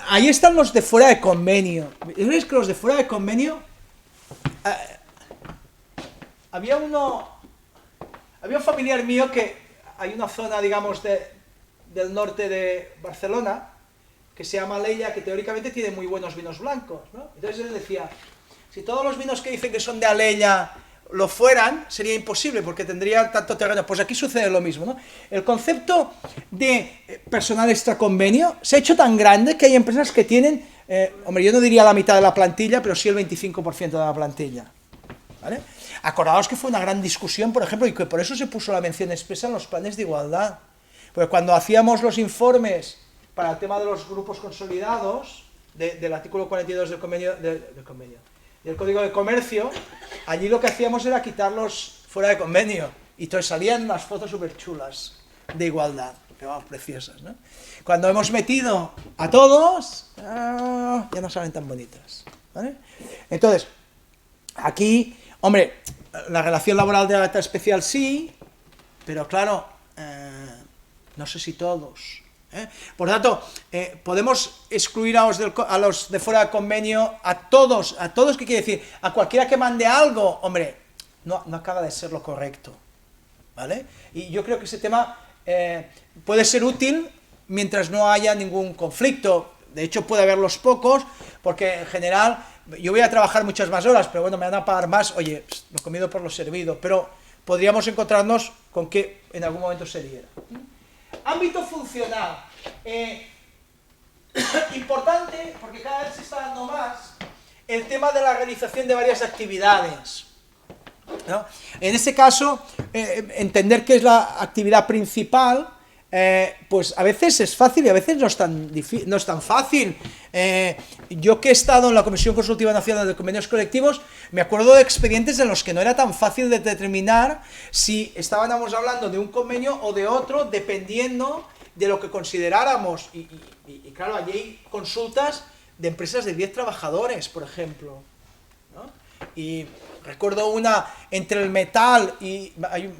Ahí están los de fuera de convenio. ¿Veis que los de fuera de convenio? Había un familiar mío que hay una zona, digamos, del norte de Barcelona que se llama Alella, que teóricamente tiene muy buenos vinos blancos, ¿no? Entonces él decía, si todos los vinos que dicen que son de Alella lo fueran, sería imposible porque tendría tanto terreno. Pues aquí sucede lo mismo, ¿no? El concepto de personal extraconvenio se ha hecho tan grande que hay empresas que tienen, hombre, yo no diría la mitad de la plantilla, pero sí el 25% de la plantilla, ¿vale? Acordaos que fue una gran discusión, por ejemplo, y que por eso se puso la mención expresa en los planes de igualdad. Porque cuando hacíamos los informes para el tema de los grupos consolidados, del artículo 42 del Código de Comercio, allí lo que hacíamos era quitarlos fuera de convenio. Y entonces salían unas fotos súper chulas de igualdad, que vamos, preciosas, ¿no? Cuando hemos metido a todos, ya no salen tan bonitas, ¿vale? Entonces, aquí, hombre, la relación laboral de alta especial sí, pero claro, no sé si todos. Por tanto, podemos excluir a los de fuera de convenio, a todos, ¿qué quiere decir? A cualquiera que mande algo, hombre, no acaba de ser lo correcto, ¿vale? Y yo creo que ese tema puede ser útil mientras no haya ningún conflicto. De hecho, puede haberlos pocos, porque en general yo voy a trabajar muchas más horas, pero bueno, me van a pagar más, oye, lo comido por lo servido, pero podríamos encontrarnos con que en algún momento se diera. Ámbito funcional. Importante, porque cada vez se está dando más, el tema de la realización de varias actividades, ¿no? En este caso, entender qué es la actividad principal, pues a veces es fácil y a veces no es tan fácil. Yo que he estado en la Comisión Consultiva Nacional de Convenios Colectivos, me acuerdo de expedientes en los que no era tan fácil de determinar si estábamos hablando de un convenio o de otro, dependiendo de lo que consideráramos. Y claro, allí hay consultas de empresas de 10 trabajadores, por ejemplo, ¿no? Y recuerdo una entre el metal y hay un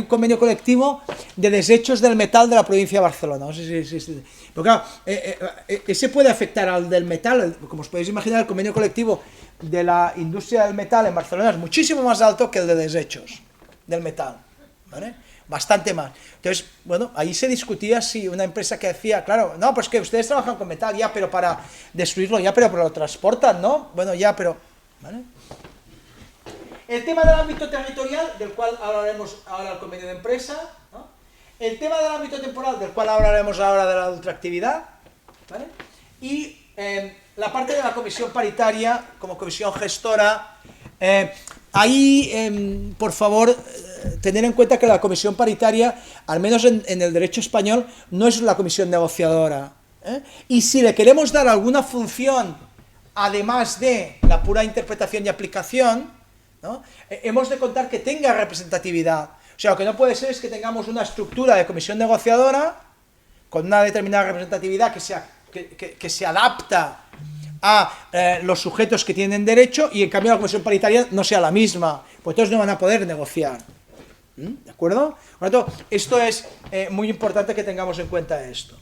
convenio colectivo de desechos del metal de la provincia de Barcelona. No sé si. Pero claro, ese puede afectar al del metal. Como os podéis imaginar, el convenio colectivo de la industria del metal en Barcelona es muchísimo más alto que el de desechos del metal, ¿vale? Bastante más. Entonces, bueno, ahí se discutía si una empresa que decía, claro, no, pues que ustedes trabajan con metal, ya, pero para destruirlo, ya, pero lo transportan, ¿no? Bueno, ya, pero... ¿vale? El tema del ámbito territorial, del cual hablaremos ahora el convenio de empresa, ¿no? El tema del ámbito temporal, del cual hablaremos ahora de la ultraactividad, ¿vale? Y la parte de la comisión paritaria, como comisión gestora, ahí, por favor, tener en cuenta que la comisión paritaria, al menos en el derecho español, no es la comisión negociadora. Y si le queremos dar alguna función, además de la pura interpretación y aplicación, ¿no? Hemos de contar que tenga representatividad. O sea, lo que no puede ser es que tengamos una estructura de comisión negociadora con una determinada representatividad que se adapta a los sujetos que tienen derecho, y en cambio la comisión paritaria no sea la misma, pues entonces no van a poder negociar. ¿De acuerdo? Por lo tanto, esto es muy importante que tengamos en cuenta esto.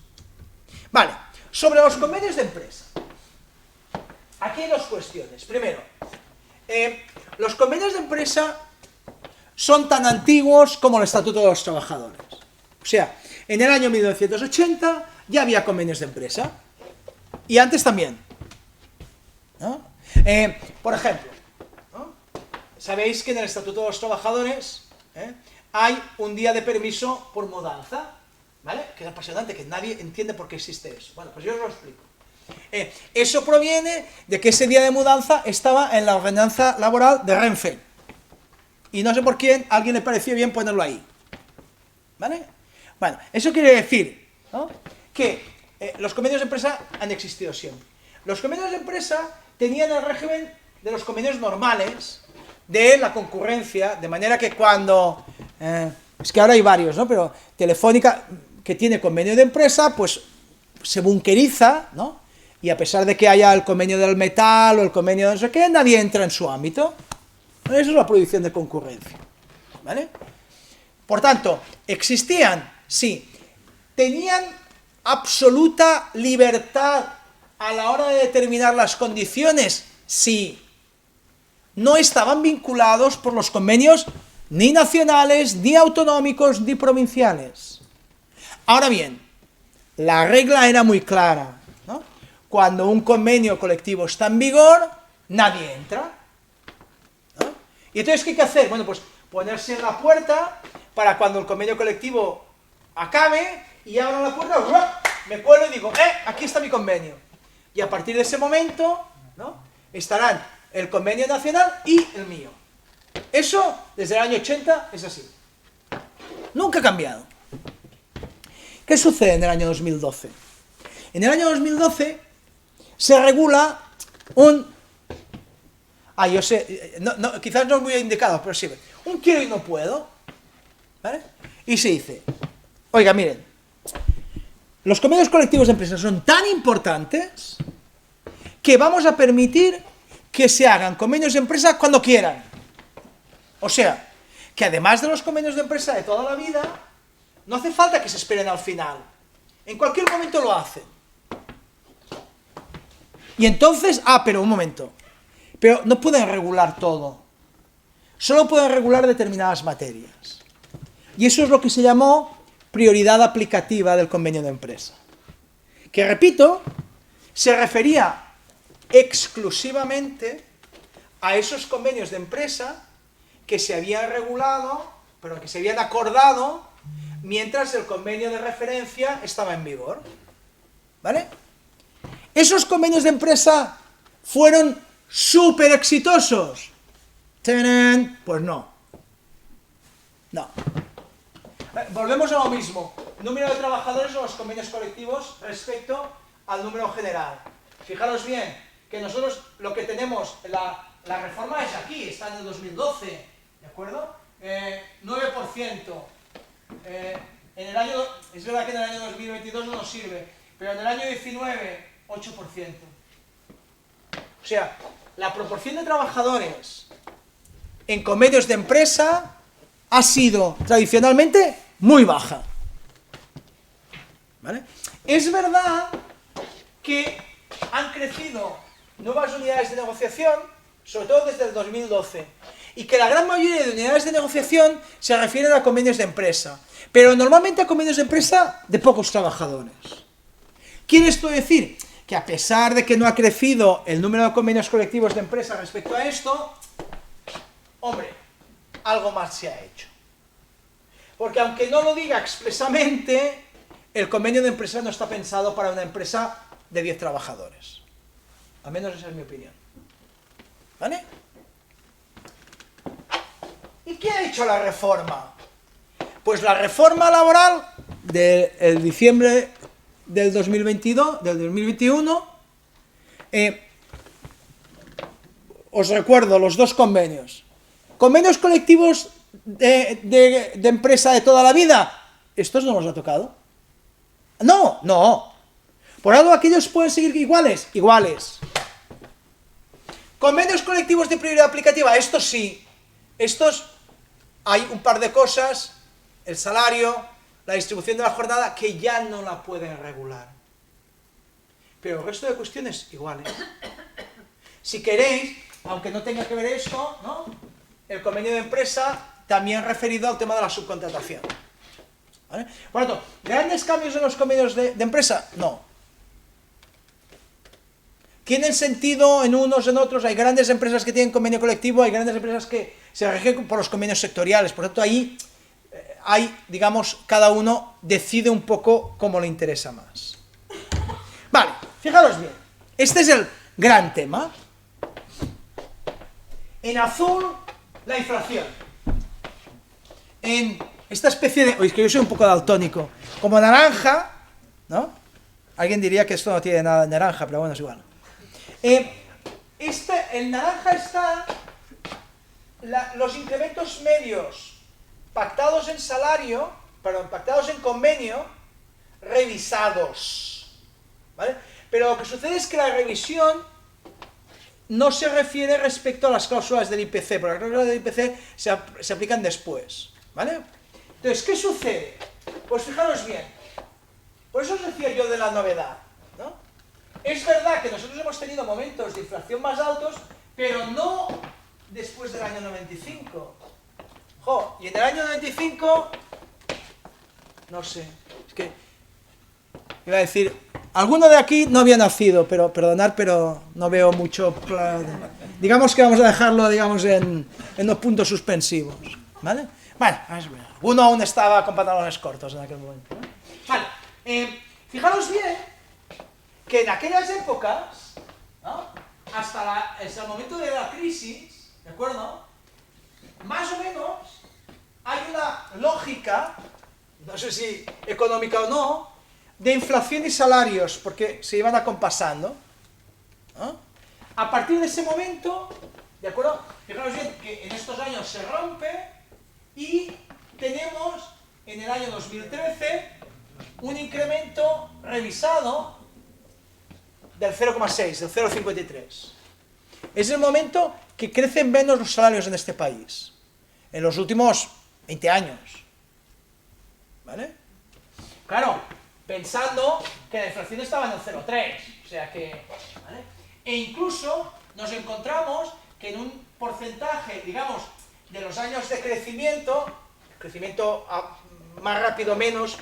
Vale, sobre los convenios de empresa. Aquí hay dos cuestiones. Primero, los convenios de empresa son tan antiguos como el Estatuto de los Trabajadores. O sea, en el año 1980 ya había convenios de empresa. Y antes también, ¿no? Por ejemplo, ¿no? Sabéis que en el Estatuto de los Trabajadores hay un día de permiso por mudanza, ¿vale? Que es apasionante, que nadie entiende por qué existe eso. Bueno, pues yo os lo explico. Eso proviene de que ese día de mudanza estaba en la ordenanza laboral de Renfe. Y no sé por quién, a alguien le pareció bien ponerlo ahí. ¿Vale? Bueno, eso quiere decir, ¿no?, que los convenios de empresa han existido siempre. Los convenios de empresa tenían el régimen de los convenios normales de la concurrencia, de manera que cuando... es que ahora hay varios, ¿no? Pero Telefónica, que tiene convenio de empresa, pues se bunkeriza, ¿no? Y a pesar de que haya el convenio del metal o el convenio de no sé qué, nadie entra en su ámbito. Eso es la prohibición de concurrencia, ¿vale? Por tanto, ¿existían? Sí. ¿Tenían absoluta libertad a la hora de determinar las condiciones? Sí. No estaban vinculados por los convenios ni nacionales, ni autonómicos, ni provinciales. Ahora bien, la regla era muy clara, ¿no? Cuando un convenio colectivo está en vigor, nadie entra, ¿no? ¿Y entonces qué hay que hacer? Bueno, pues ponerse en la puerta para cuando el convenio colectivo acabe y abran la puerta, ¡ruah!, me cuelo y digo, aquí está mi convenio. Y a partir de ese momento, ¿no?, estarán el convenio nacional y el mío. Eso, desde el año 80, es así. Nunca ha cambiado. ¿Qué sucede en el año 2012? En el año 2012 se regula un... yo sé, quizás no es muy indicado, pero sí. Un quiero y no puedo, ¿vale? Y se dice, oiga, miren, los convenios colectivos de empresas son tan importantes que vamos a permitir que se hagan convenios de empresa cuando quieran. O sea, que además de los convenios de empresa de toda la vida, no hace falta que se esperen al final. En cualquier momento lo hacen. Y entonces, pero un momento. Pero no pueden regular todo. Solo pueden regular determinadas materias. Y eso es lo que se llamó prioridad aplicativa del convenio de empresa. Que, repito, se refería exclusivamente a esos convenios de empresa que se habían regulado, pero que se habían acordado mientras el convenio de referencia estaba en vigor. ¿Vale? ¿Esos convenios de empresa fueron súper exitosos? Pues no. No. Volvemos a lo mismo. Número de trabajadores o los convenios colectivos respecto al número general. Fijaros bien, que nosotros lo que tenemos, la reforma es aquí, está en el 2012, ¿de acuerdo? 9%. En el año, es verdad que en el año 2022 no nos sirve, pero en el año 19, 8%. O sea, la proporción de trabajadores en convenios de empresa ha sido tradicionalmente muy baja. ¿Vale? Es verdad que han crecido nuevas unidades de negociación, sobre todo desde el 2012, y que la gran mayoría de unidades de negociación se refieren a convenios de empresa, pero normalmente a convenios de empresa de pocos trabajadores. ¿Quiere esto decir? Que a pesar de que no ha crecido el número de convenios colectivos de empresa respecto a esto, hombre, algo más se ha hecho. Porque aunque no lo diga expresamente, el convenio de empresa no está pensado para una empresa de 10 trabajadores. Al menos esa es mi opinión. ¿Vale? ¿Y qué ha hecho la reforma? Pues la reforma laboral del diciembre del 2022, del 2021, os recuerdo los dos convenios. Convenios colectivos de empresa de toda la vida, estos no los ha tocado. No, no. Por algo aquellos pueden seguir iguales, iguales. Convenios colectivos de prioridad aplicativa, estos sí. Estos hay un par de cosas, el salario, la distribución de la jornada, que ya no la pueden regular. Pero el resto de cuestiones iguales. Si queréis, aunque no tenga que ver esto, ¿no?, el convenio de empresa también referido al tema de la subcontratación. ¿Vale? Por lo tanto, ¿grandes cambios en los convenios de empresa? No. ¿Tienen sentido en unos, en otros? Hay grandes empresas que tienen convenio colectivo, hay grandes empresas que se rigen por los convenios sectoriales. Por lo tanto, ahí hay, digamos, cada uno decide un poco cómo le interesa más. Vale, fijaros bien. Este es el gran tema. En azul, la inflación. En esta especie de... Oye, es que yo soy un poco daltónico. Como naranja, ¿no? Alguien diría que esto no tiene nada de naranja, pero bueno, es igual. El naranja está los incrementos medios pactados en salario, perdón, pactados en convenio, revisados, ¿vale? Pero lo que sucede es que la revisión no se refiere respecto a las cláusulas del IPC, porque las cláusulas del IPC se aplican después, ¿vale? Entonces, ¿qué sucede? Pues fijaros bien, por eso os decía yo de la novedad, ¿no? Es verdad que nosotros hemos tenido momentos de inflación más altos, pero no después del año 95. Jo, y en el año 95, no sé, es que iba a decir, alguno de aquí no había nacido, pero perdonad, pero no veo mucho, digamos que vamos a dejarlo, digamos, en los puntos suspensivos, ¿vale? Bueno, uno aún estaba con pantalones cortos en aquel momento, ¿no? Vale, fijaros bien que en aquellas épocas, ¿no?, hasta el momento de la crisis, ¿de acuerdo?, más o menos hay una lógica, no sé si económica o no, de inflación y salarios, porque se iban acompasando, ¿no? A partir de ese momento, ¿de acuerdo?, fijaros bien que en estos años se rompe y tenemos en el año 2013 un incremento revisado del 0,6, del 0,53. Es el momento que crecen menos los salarios en este país, en los últimos 20 años. ¿Vale? Claro, pensando que la inflación estaba en el 0,3, o sea que... ¿vale? E incluso nos encontramos que en un porcentaje, digamos, de los años de crecimiento más rápido menos,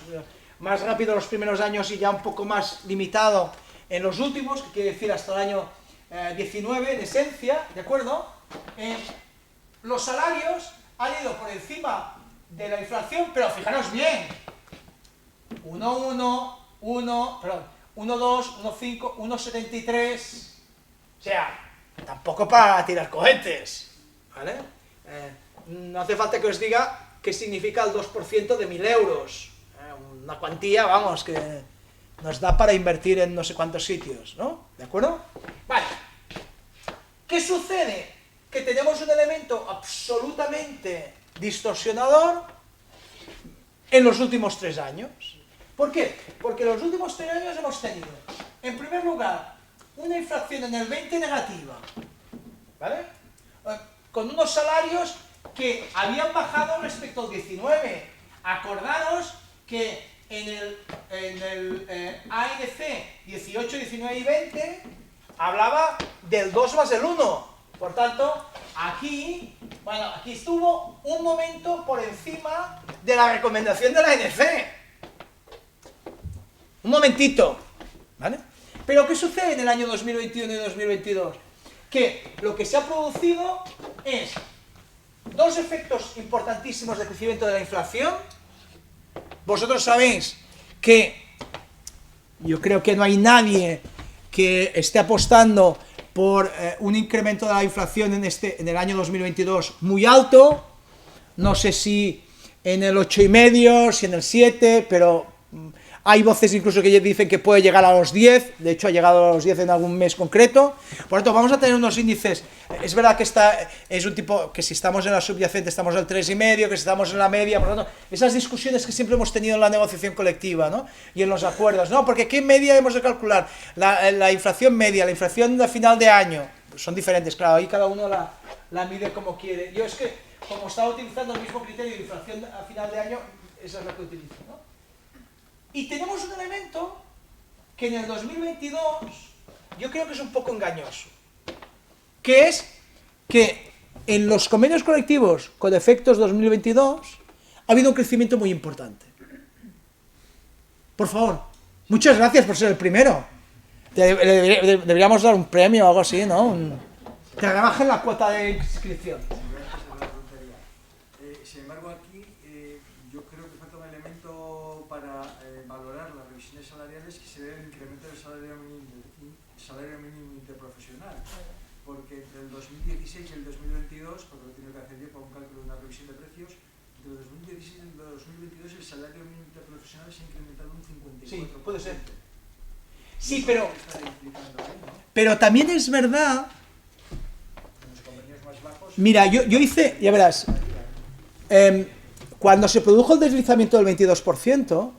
más rápido los primeros años y ya un poco más limitado en los últimos, que quiere decir hasta el año 19, en esencia, ¿de acuerdo? Los salarios han ido por encima de la inflación, pero fijaros bien, 1,2, 1,5, 1,73, o sea, tampoco para tirar cohetes, ¿vale? No hace falta que os diga qué significa el 2% de 1.000 euros, una cuantía, vamos, que nos da para invertir en no sé cuántos sitios, ¿no? ¿De acuerdo? Vale. ¿Qué sucede? Que tenemos un elemento absolutamente distorsionador en los últimos 3 años. ¿Por qué? Porque en los últimos 3 años hemos tenido, en primer lugar, una inflación en el 20 negativa, ¿vale? Con unos salarios que habían bajado respecto al 19. Acordaros que en el ANC 18, 19 y 20 hablaba del 2 más el 1. Por tanto, aquí estuvo un momento por encima de la recomendación de la ANC. Un momentito, ¿vale? Pero ¿qué sucede en el año 2021 y 2022? Que lo que se ha producido es 2 efectos importantísimos de crecimiento de la inflación. Vosotros sabéis que yo creo que no hay nadie que esté apostando por un incremento de la inflación en el año 2022 muy alto. No sé si en el 8,5, si en el 7, pero Hay voces incluso que dicen que puede llegar a los 10, de hecho ha llegado a los 10 en algún mes concreto. Por lo tanto, vamos a tener unos índices, es verdad que es un tipo, que si estamos en la subyacente estamos al 3,5, que si estamos en la media, por lo tanto, esas discusiones que siempre hemos tenido en la negociación colectiva, ¿no? Y en los acuerdos, ¿no? Porque ¿qué media hemos de calcular? La inflación media, la inflación de final de año, pues son diferentes, claro, ahí cada uno la mide como quiere. Yo es que, como estaba utilizando el mismo criterio de inflación a final de año, esa es la que utilizo, ¿no? Y tenemos un elemento que en el 2022 yo creo que es un poco engañoso, que es que en los convenios colectivos con efectos 2022 ha habido un crecimiento muy importante. Por favor, muchas gracias por ser el primero. Deberíamos dar un premio o algo así, ¿no? Que rebajen la cuota de inscripción. Sin embargo, aquí yo creo que falta un elemento para valorar las revisiones salariales, que sería el incremento del salario mínimo interprofesional. Porque entre el 2016 y el 2022, porque lo he tenido que hacer yo para un cálculo de una revisión de precios, entre el 2016 y el 2022 el salario mínimo interprofesional se ha incrementado un 54%. Sí, puede ser. Sí, pero también es verdad. Mira, yo hice, ya verás, cuando se produjo el deslizamiento del 22%,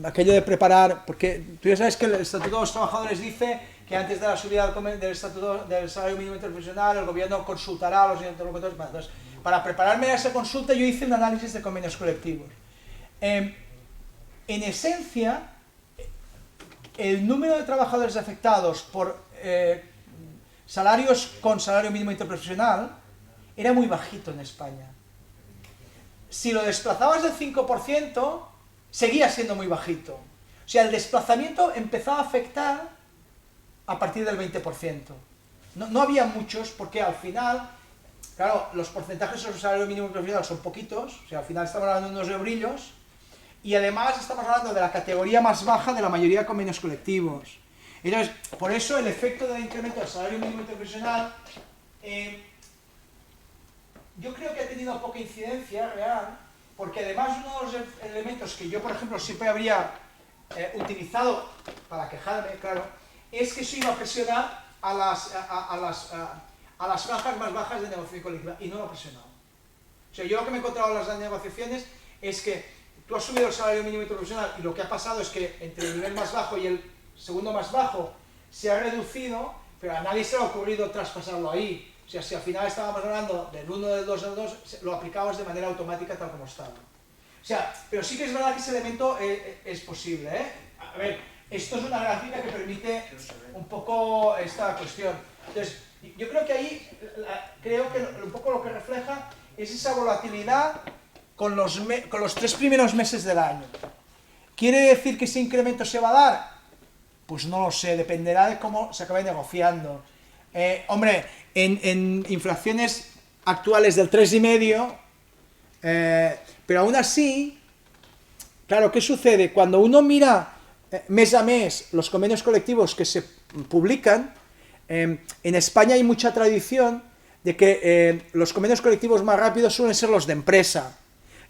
aquello de preparar, porque tú ya sabes que el Estatuto de los Trabajadores dice que antes de la subida del estatuto del salario mínimo interprofesional el gobierno consultará a los interlocutores. Entonces, para prepararme a esa consulta yo hice un análisis de convenios colectivos. En esencia, el número de trabajadores afectados por salarios con salario mínimo interprofesional era muy bajito en España. Si lo desplazabas del 5%, seguía siendo muy bajito. O sea, el desplazamiento empezaba a afectar a partir del 20%. No había muchos, porque al final, claro, los porcentajes sobre el salario mínimo interprofesional son poquitos, o sea, al final estamos hablando de unos eurillos, y además estamos hablando de la categoría más baja de la mayoría de convenios colectivos. Entonces, por eso el efecto del incremento del salario mínimo interprofesional yo creo que ha tenido poca incidencia real, porque además uno de los elementos que yo, por ejemplo, siempre habría utilizado para quejarme, claro, es que eso iba a presionar a las franjas más bajas de negociación colectiva, y no lo ha presionado. O sea, yo lo que me he encontrado en las negociaciones es que tú has subido el salario mínimo interprofesional y lo que ha pasado es que entre el nivel más bajo y el segundo más bajo se ha reducido, pero a nadie se le ha ocurrido traspasarlo ahí. O sea, si al final estábamos hablando del 1, del 2, del 2, lo aplicabas de manera automática tal como estaba. O sea, pero sí que es verdad que ese elemento es posible, ¿eh? A ver, esto es una gráfica que permite un poco esta cuestión. Entonces, yo creo que ahí, creo que un poco lo que refleja es esa volatilidad con los 3 primeros meses del año. ¿Quiere decir que ese incremento se va a dar? Pues no lo sé, dependerá de cómo se acabe negociando. Hombre, en inflaciones actuales del 3,5, pero aún así, claro, ¿qué sucede? Cuando uno mira mes a mes los convenios colectivos que se publican, en España hay mucha tradición de que los convenios colectivos más rápidos suelen ser los de empresa.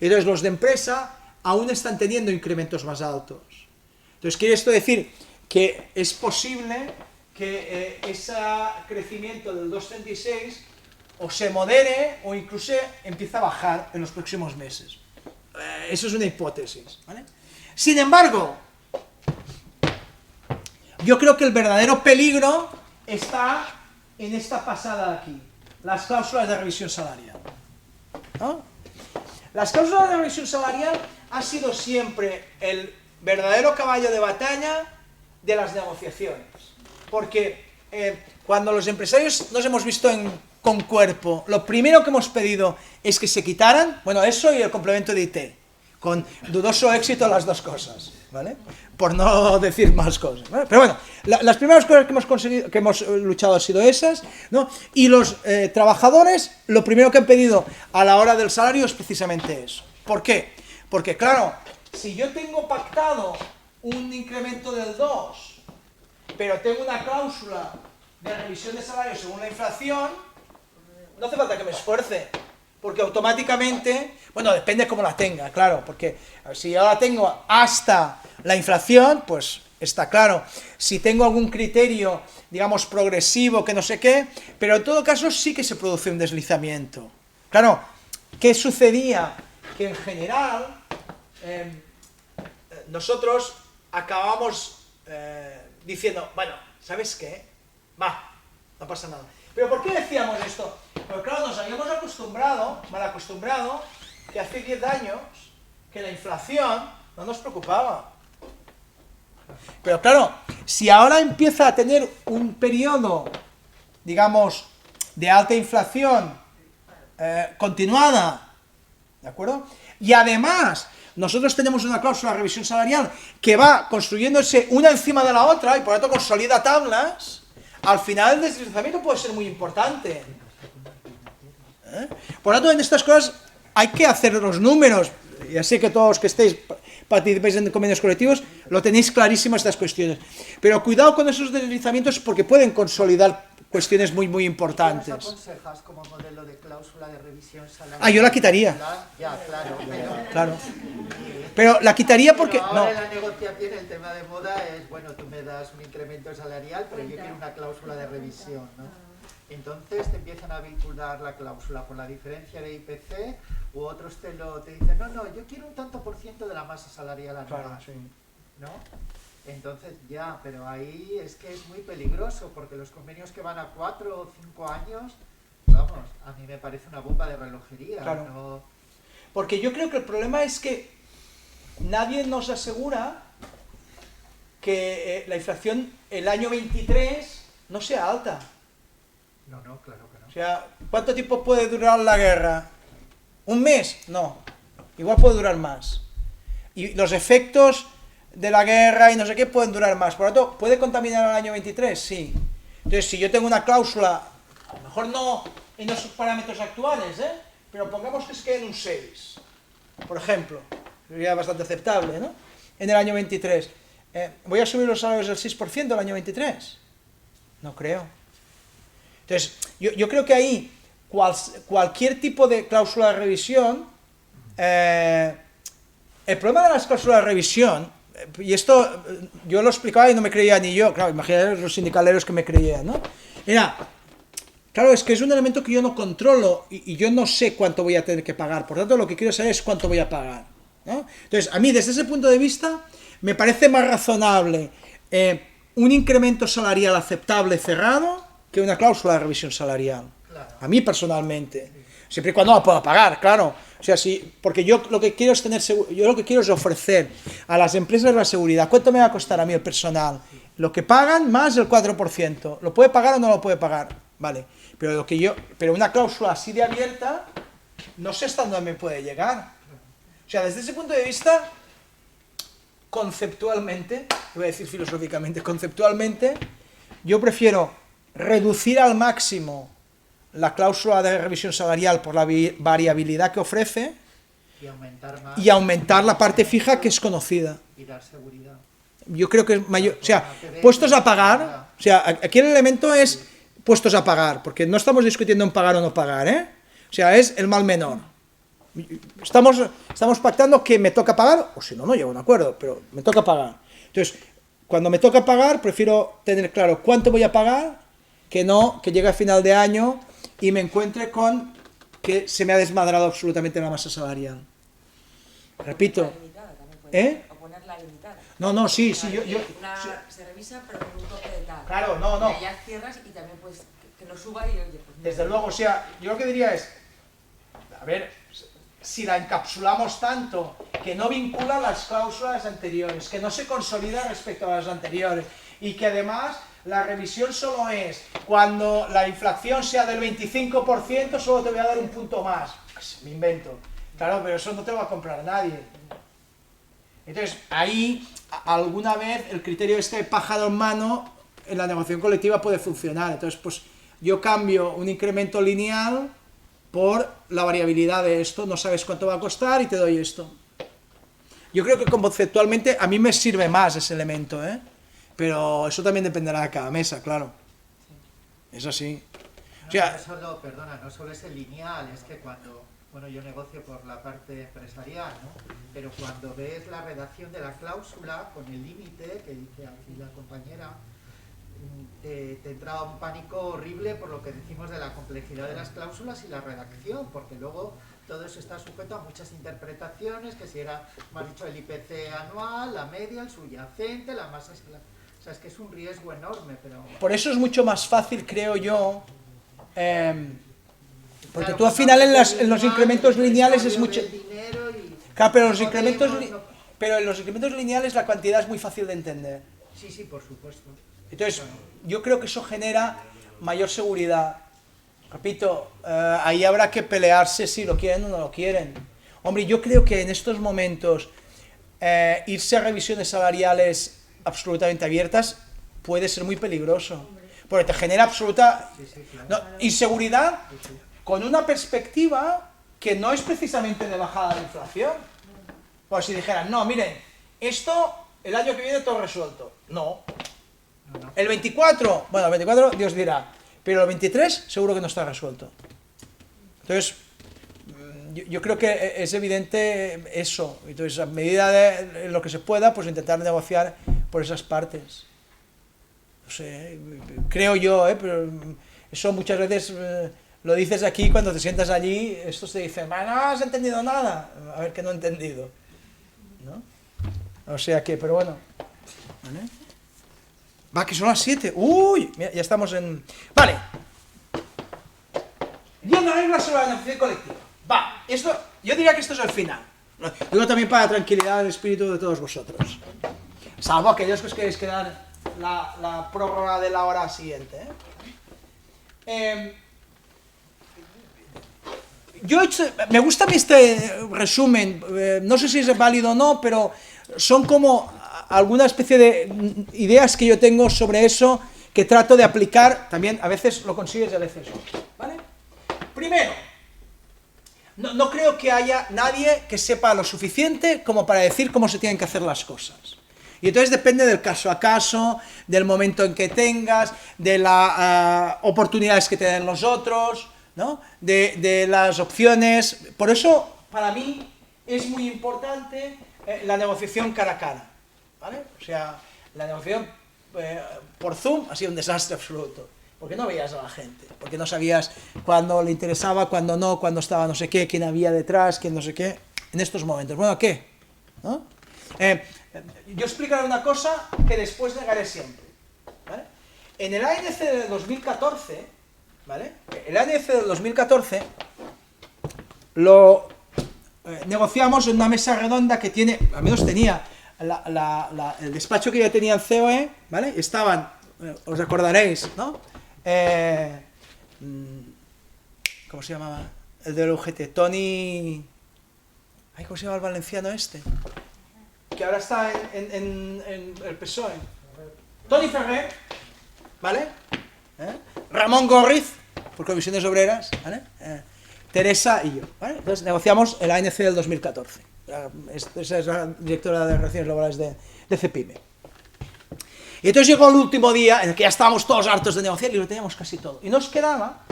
Entonces, los de empresa aún están teniendo incrementos más altos. Entonces, ¿quiere esto decir que es posible que ese crecimiento del 2,36 o se modere o incluso empiece a bajar en los próximos meses? Eso es una hipótesis, ¿vale? Sin embargo, yo creo que el verdadero peligro está en esta pasada de aquí, las cláusulas de revisión salarial, ¿no? Las cláusulas de revisión salarial ha sido siempre el verdadero caballo de batalla de las negociaciones, porque cuando los empresarios nos hemos visto con cuerpo, lo primero que hemos pedido es que se quitaran, bueno, eso y el complemento de IT, con dudoso éxito las dos cosas, ¿vale? Por no decir más cosas, ¿vale? Pero bueno, las primeras cosas que hemos conseguido, que hemos luchado han sido esas, ¿no? Y los trabajadores, lo primero que han pedido a la hora del salario es precisamente eso. ¿Por qué? Porque claro, si yo tengo pactado un incremento del 2, pero tengo una cláusula de revisión de salario según la inflación, no hace falta que me esfuerce. porque automáticamente, bueno, depende cómo la tenga, claro, porque si yo la tengo hasta la inflación, pues está claro. Si tengo algún criterio, digamos, progresivo, que no sé qué, pero en todo caso sí que se produce un deslizamiento. Claro, ¿qué sucedía? Que en general nosotros acabamos diciendo, bueno, ¿sabes qué? Va, no pasa nada. ¿Pero por qué decíamos esto? Porque claro, nos habíamos acostumbrado, mal acostumbrado, que hace 10 años que la inflación no nos preocupaba. Pero claro, si ahora empieza a tener un periodo, digamos, de alta inflación continuada, ¿de acuerdo? Y además, nosotros tenemos una cláusula de revisión salarial que va construyéndose una encima de la otra y por lo tanto consolida tablas, al final el deslizamiento puede ser muy importante. Por lo tanto, en estas cosas hay que hacer los números. Ya sé que todos los que estéis participáis en convenios colectivos lo tenéis clarísimo estas cuestiones. Pero cuidado con esos deslizamientos porque pueden consolidar cuestiones muy importantes. ¿Qué nos aconsejas como modelo de cláusula de revisión salarial? Ah, yo la quitaría. Ya, claro. Claro. Pero la quitaría porque... Pero No. ahora en la negociación el tema de moda es, bueno, tú me das mi incremento salarial, pero yo quiero una cláusula de revisión, ¿no? Entonces te empiezan a vincular la cláusula por la diferencia de IPC, u otros te dicen, no, yo quiero un tanto por ciento de la masa salarial anual, Claro, sí. ¿no? Entonces ya, pero ahí es que es muy peligroso, porque los convenios que van a 4 o 5 años, vamos, a mí me parece una bomba de relojería. Claro. ¿No? Porque yo creo que el problema es que nadie nos asegura que la inflación el año 23 no sea alta. No, claro que no. O sea, ¿cuánto tiempo puede durar la guerra? ¿Un mes? No. Igual puede durar más. Y los efectos de la guerra y no sé qué pueden durar más. Por lo tanto, ¿puede contaminar al año 23? Sí. Entonces, si yo tengo una cláusula, a lo mejor no en los parámetros actuales, pero pongamos que se quede en un 6, por ejemplo. Sería bastante aceptable, ¿no? En el año 23. ¿Voy a subir los salarios del 6% el año 23? No creo. Entonces, yo creo que ahí cualquier tipo de cláusula de revisión, el problema de las cláusulas de revisión, y esto yo lo explicaba y no me creía ni yo, claro, imagínate los sindicaleros que me creían, ¿no? Era, claro, es que es un elemento que yo no controlo y yo no sé cuánto voy a tener que pagar, por tanto lo que quiero saber es cuánto voy a pagar, ¿no? Entonces, a mí desde ese punto de vista me parece más razonable un incremento salarial aceptable cerrado que una cláusula de revisión salarial. Claro. A mí personalmente. Siempre y cuando la pueda pagar, claro. O sea, sí, porque yo lo que quiero es yo lo que quiero es ofrecer a las empresas la seguridad. ¿Cuánto me va a costar a mí el personal? Lo que pagan más el 4%. ¿Lo puede pagar o no lo puede pagar? Vale. Pero una cláusula así de abierta, no sé hasta dónde me puede llegar. O sea, desde ese punto de vista, conceptualmente, voy a decir filosóficamente, conceptualmente, yo prefiero reducir al máximo la cláusula de revisión salarial por la variabilidad que ofrece y aumentar la parte fija que es conocida. Y dar seguridad. Yo creo que es mayor, o sea, puestos a pagar, o sea, aquí el elemento es puestos a pagar, porque no estamos discutiendo en pagar o no pagar, o sea, es el mal menor. Estamos pactando que me toca pagar, o si no, no llego a un acuerdo, pero me toca pagar. Entonces, cuando me toca pagar, prefiero tener claro cuánto voy a pagar, que no que llegue a final de año y me encuentre con que se me ha desmadrado absolutamente la masa salarial. Repito. O ponerla limitada. No, sí, yo Se revisa, pero con un tope de tal. Claro, no. Y ya cierras y también pues que no suba y oye, pues... Desde luego, o sea, yo lo que diría es, a ver, si la encapsulamos tanto que no vincula las cláusulas anteriores, que no se consolida respecto a las anteriores y que además la revisión solo es cuando la inflación sea del 25%, solo te voy a dar un punto más. Pues me invento. Claro, pero eso no te lo va a comprar nadie. Entonces, ahí, alguna vez, el criterio este pájaro en mano en la negociación colectiva puede funcionar. Entonces, pues, yo cambio un incremento lineal por la variabilidad de esto. No sabes cuánto va a costar y te doy esto. Yo creo que conceptualmente a mí me sirve más ese elemento, pero eso también dependerá de cada mesa, claro. Es así. O sea, No solo es el lineal, es que cuando, bueno, yo negocio por la parte empresarial, ¿no? Pero cuando ves la redacción de la cláusula con el límite, que dice aquí la compañera, te entraba un pánico horrible por lo que decimos de la complejidad de las cláusulas y la redacción, porque luego todo eso está sujeto a muchas interpretaciones, que si era, me has dicho, el IPC anual, la media, el subyacente, la masa... O sea, es que es un riesgo enorme, pero... Por eso es mucho más fácil, creo yo, porque Claro, tú al final en los incrementos lineales es mucho... Claro, pero en los incrementos lineales la cantidad es muy fácil de entender. Sí, sí, por supuesto. Entonces, yo creo que eso genera mayor seguridad. Repito, ahí habrá que pelearse si lo quieren o no lo quieren. Hombre, yo creo que en estos momentos irse a revisiones salariales absolutamente abiertas puede ser muy peligroso. Porque te genera absoluta inseguridad con una perspectiva que no es precisamente de bajada de inflación. Pues si dijeran, no, miren, esto el año que viene todo resuelto. No. El 24, bueno, el 24 Dios dirá, pero el 23 seguro que no está resuelto. Entonces, yo creo que es evidente eso. Entonces, a medida de lo que se pueda, pues intentar negociar por esas partes. No sé, creo yo, pero eso muchas veces lo dices aquí, cuando te sientas allí, esto se dice, no has entendido nada. A ver, que no he entendido, ¿no? O sea que, pero bueno, ¿vale? Va, que son las 7. Uy, mira, ya estamos en... Vale. 10 reglas sobre la negociación colectiva. Va, esto, yo diría que esto es el final. Lo digo también para tranquilidad del espíritu de todos vosotros. Salvo aquellos que os queréis quedar la prórroga de la hora siguiente. Me gusta a mí este resumen. No sé si es válido o no, pero son como alguna especie de ideas que yo tengo sobre eso, que trato de aplicar. También a veces lo consigues y a veces no, ¿vale? Primero, no creo que haya nadie que sepa lo suficiente como para decir cómo se tienen que hacer las cosas. Y entonces depende del caso a caso, del momento en que tengas, de las oportunidades que te den los otros, ¿no? De las opciones. Por eso, para mí, es muy importante la negociación cara a cara, ¿vale? O sea, la negociación por Zoom ha sido un desastre absoluto, porque no veías a la gente, porque no sabías cuándo le interesaba, cuándo no, cuándo estaba no sé qué, quién había detrás, quién no sé qué, en estos momentos. Bueno, ¿qué? ¿No? Yo explicaré una cosa que después negaré siempre, ¿vale? En el ANC del 2014, ¿vale? El ANC del 2014 lo negociamos en una mesa redonda que tiene, al menos tenía, el despacho que ya tenía el COE, ¿vale? Estaban, os acordaréis, ¿no? ¿Cómo se llamaba? El del UGT, Tony... Ay, ¿cómo se llama el valenciano este? Que ahora está en el PSOE. Tony Ferrer, ¿vale? Ramón Gorriz, por Comisiones Obreras, ¿vale? Teresa y yo, ¿vale? Entonces negociamos el ANC del 2014. Esa es la directora de Relaciones Laborales de CEPIME. Y entonces llegó el último día en el que ya estábamos todos hartos de negociar y lo teníamos casi todo. Y nos quedaba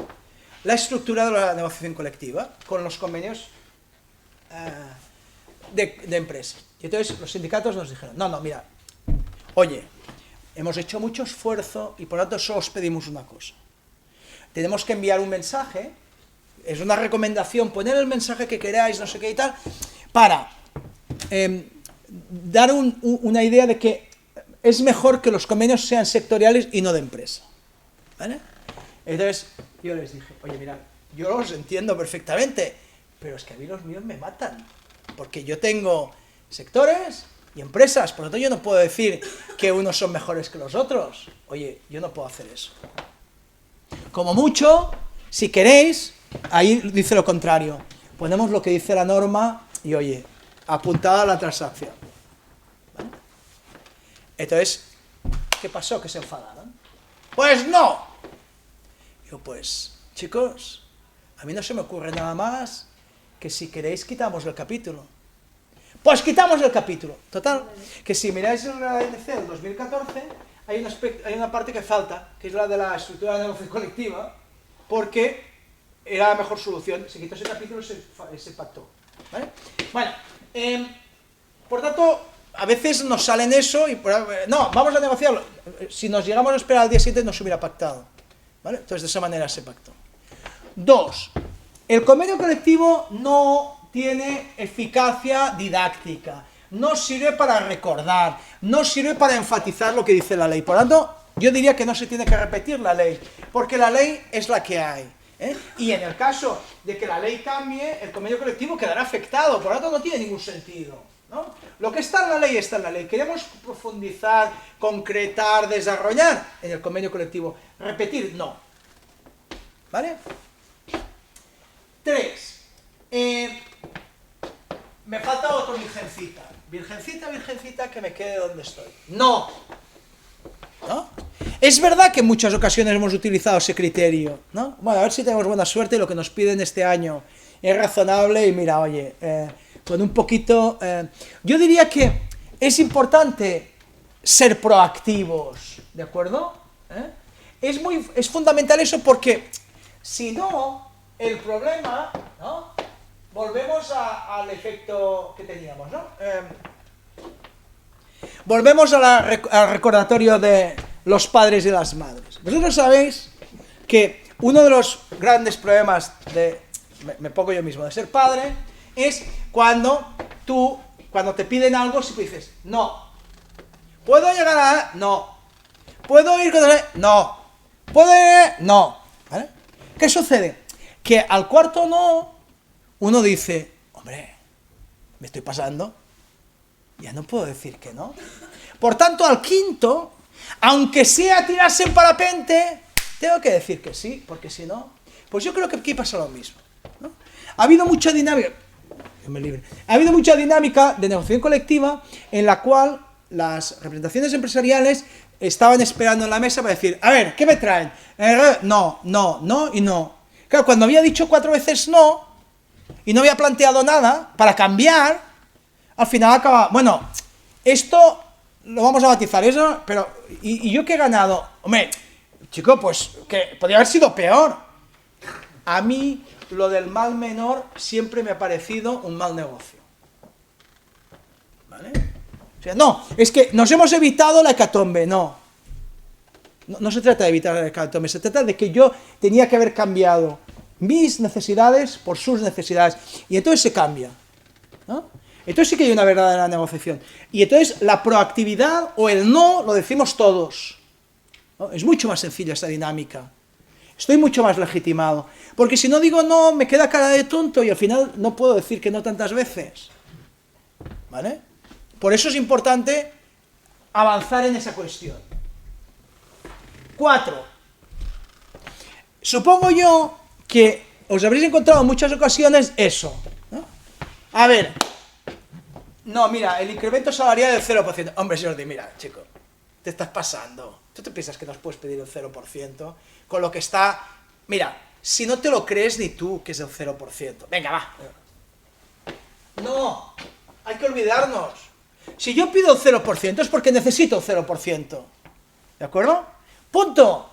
la estructura de la negociación colectiva con los convenios de empresas. Y entonces los sindicatos nos dijeron, no, mira, oye, hemos hecho mucho esfuerzo y por lo tanto solo os pedimos una cosa. Tenemos que enviar un mensaje, es una recomendación, poner el mensaje que queráis, no sé qué y tal, para dar una idea de que es mejor que los convenios sean sectoriales y no de empresa, ¿vale? Entonces yo les dije, oye, mira, yo los entiendo perfectamente, pero es que a mí los míos me matan, porque yo tengo sectores y empresas, por lo tanto yo no puedo decir que unos son mejores que los otros. Oye, yo no puedo hacer eso. Como mucho, si queréis, ahí dice lo contrario, ponemos lo que dice la norma y oye, apuntada a la transacción, ¿vale? Entonces, ¿qué pasó? Que se enfadaron. Pues no. Digo, pues, chicos, a mí no se me ocurre nada más que si queréis quitamos el capítulo. Pues quitamos el capítulo. Total, que si miráis en la ANC del 2014, hay una parte que falta, que es la de la estructura de negociación colectiva, porque era la mejor solución. Se quitó ese capítulo y se pactó. ¿Vale? Bueno, por tanto, a veces nos salen eso y... No, vamos a negociarlo. Si nos llegamos a esperar al día 7, nos hubiera pactado. ¿Vale? Entonces, de esa manera se pactó. 2. El convenio colectivo no tiene eficacia didáctica. No sirve para recordar. No sirve para enfatizar lo que dice la ley. Por lo tanto, yo diría que no se tiene que repetir la ley. Porque la ley es la que hay. Y en el caso de que la ley cambie, el convenio colectivo quedará afectado, por lo tanto no tiene ningún sentido, ¿no? Lo que está en la ley está en la ley. Queremos profundizar, concretar, desarrollar en el convenio colectivo. Repetir, no. ¿Vale? 3. Me falta otra virgencita. Virgencita, que me quede donde estoy. No. ¿No? Es verdad que en muchas ocasiones hemos utilizado ese criterio, ¿no? Bueno, a ver si tenemos buena suerte y lo que nos piden este año es razonable y mira, oye, con un poquito... yo diría que es ser proactivos, ¿de acuerdo? Es fundamental eso porque si no, el problema, ¿no? Volvemos al efecto que teníamos, ¿no? Volvemos al recordatorio de los padres y las madres. Vosotros sabéis que uno de los grandes problemas me pongo yo mismo, de ser padre, es cuando te piden algo, si tú dices, no. ¿Puedo llegar a...? No. ¿Puedo ir con el...? No. ¿Puedo ir...? No. ¿Vale? ¿Qué sucede? Que al cuarto no, uno dice, hombre, me estoy pasando, ya no puedo decir que no. Por tanto, al quinto, aunque sea tirarse en parapente, tengo que decir que sí, porque si no... Pues yo creo que aquí pasa lo mismo, ¿no? Ha habido mucha dinámica... Ha habido mucha dinámica de negociación colectiva en la cual las representaciones empresariales estaban esperando en la mesa para decir, a ver, ¿qué me traen? No, no, no y no. Claro, cuando había dicho 4 veces no, y no había planteado nada para cambiar, al final acaba, bueno, esto lo vamos a batizar, eso, pero, ¿y yo qué he ganado? Hombre, chico, pues, que podría haber sido peor. A mí, lo del mal menor siempre me ha parecido un mal negocio. ¿Vale? O sea, no, es que nos hemos evitado la hecatombe, no. No se trata de evitar la hecatombe, se trata de que yo tenía que haber cambiado mis necesidades por sus necesidades. Y entonces se cambia, ¿no? Entonces sí que hay una verdadera negociación. Y entonces la proactividad o el no lo decimos todos, ¿no? Es mucho más sencilla esta dinámica. Estoy mucho más legitimado. Porque si no digo no, me queda cara de tonto y al final no puedo decir que no tantas veces. ¿Vale? Por eso es importante avanzar en esa cuestión. 4. Supongo yo que os habréis encontrado en muchas ocasiones eso, ¿no? A ver, no, mira, el incremento salarial del 0%. Hombre, Jordi, mira, chico, te estás pasando. ¿Tú te piensas que nos puedes pedir el 0%? Con lo que está... Mira, si no te lo crees ni tú que es el 0%. Venga, va. No, hay que olvidarnos. Si yo pido el 0% es porque necesito el 0%. ¿De acuerdo? Punto.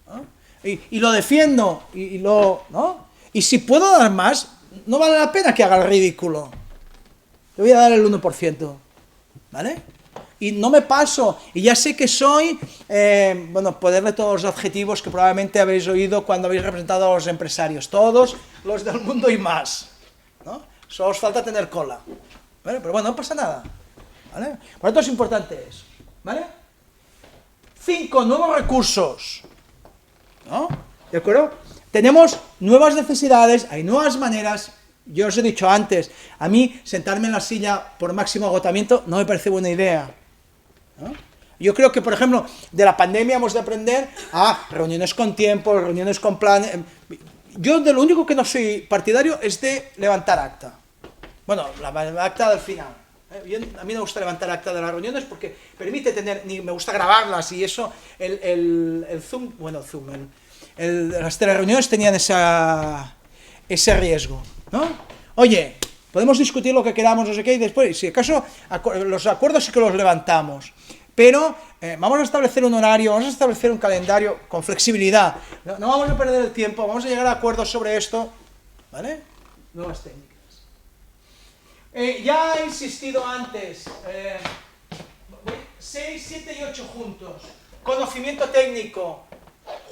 ¿No? Y lo defiendo, ¿no? Y si puedo dar más, no vale la pena que haga el ridículo. Le voy a dar el 1%, ¿vale? Y no me paso, y ya sé que soy, ponerle todos los adjetivos que probablemente habéis oído cuando habéis representado a los empresarios, todos los del mundo y más, ¿no? Solo os falta tener cola, ¿vale? Pero bueno, no pasa nada, ¿vale? Por lo tanto es importante eso, ¿vale? 5, nuevos recursos, ¿no? ¿De acuerdo? Tenemos nuevas necesidades, hay nuevas maneras. Yo os he dicho antes, a mí sentarme en la silla por máximo agotamiento no me parece buena idea, ¿no? Yo creo que, por ejemplo, de la pandemia hemos de aprender a reuniones con tiempo, reuniones con plan. Yo de lo único que no soy partidario es de levantar acta. Bueno, la acta del final. A mí me gusta levantar acta de las reuniones porque permite tener, me gusta grabarlas y eso, el Zoom, las telereuniones tenían ese riesgo, ¿no? Oye, podemos discutir lo que queramos, no sé qué, y después, si acaso, los acuerdos sí que los levantamos. pero vamos a establecer un horario, vamos a establecer un calendario con flexibilidad. No vamos a perder el tiempo, vamos a llegar a acuerdos sobre esto, ¿vale? Nuevas técnicas. Ya he insistido antes, 6, 7 y 8 juntos. Conocimiento técnico,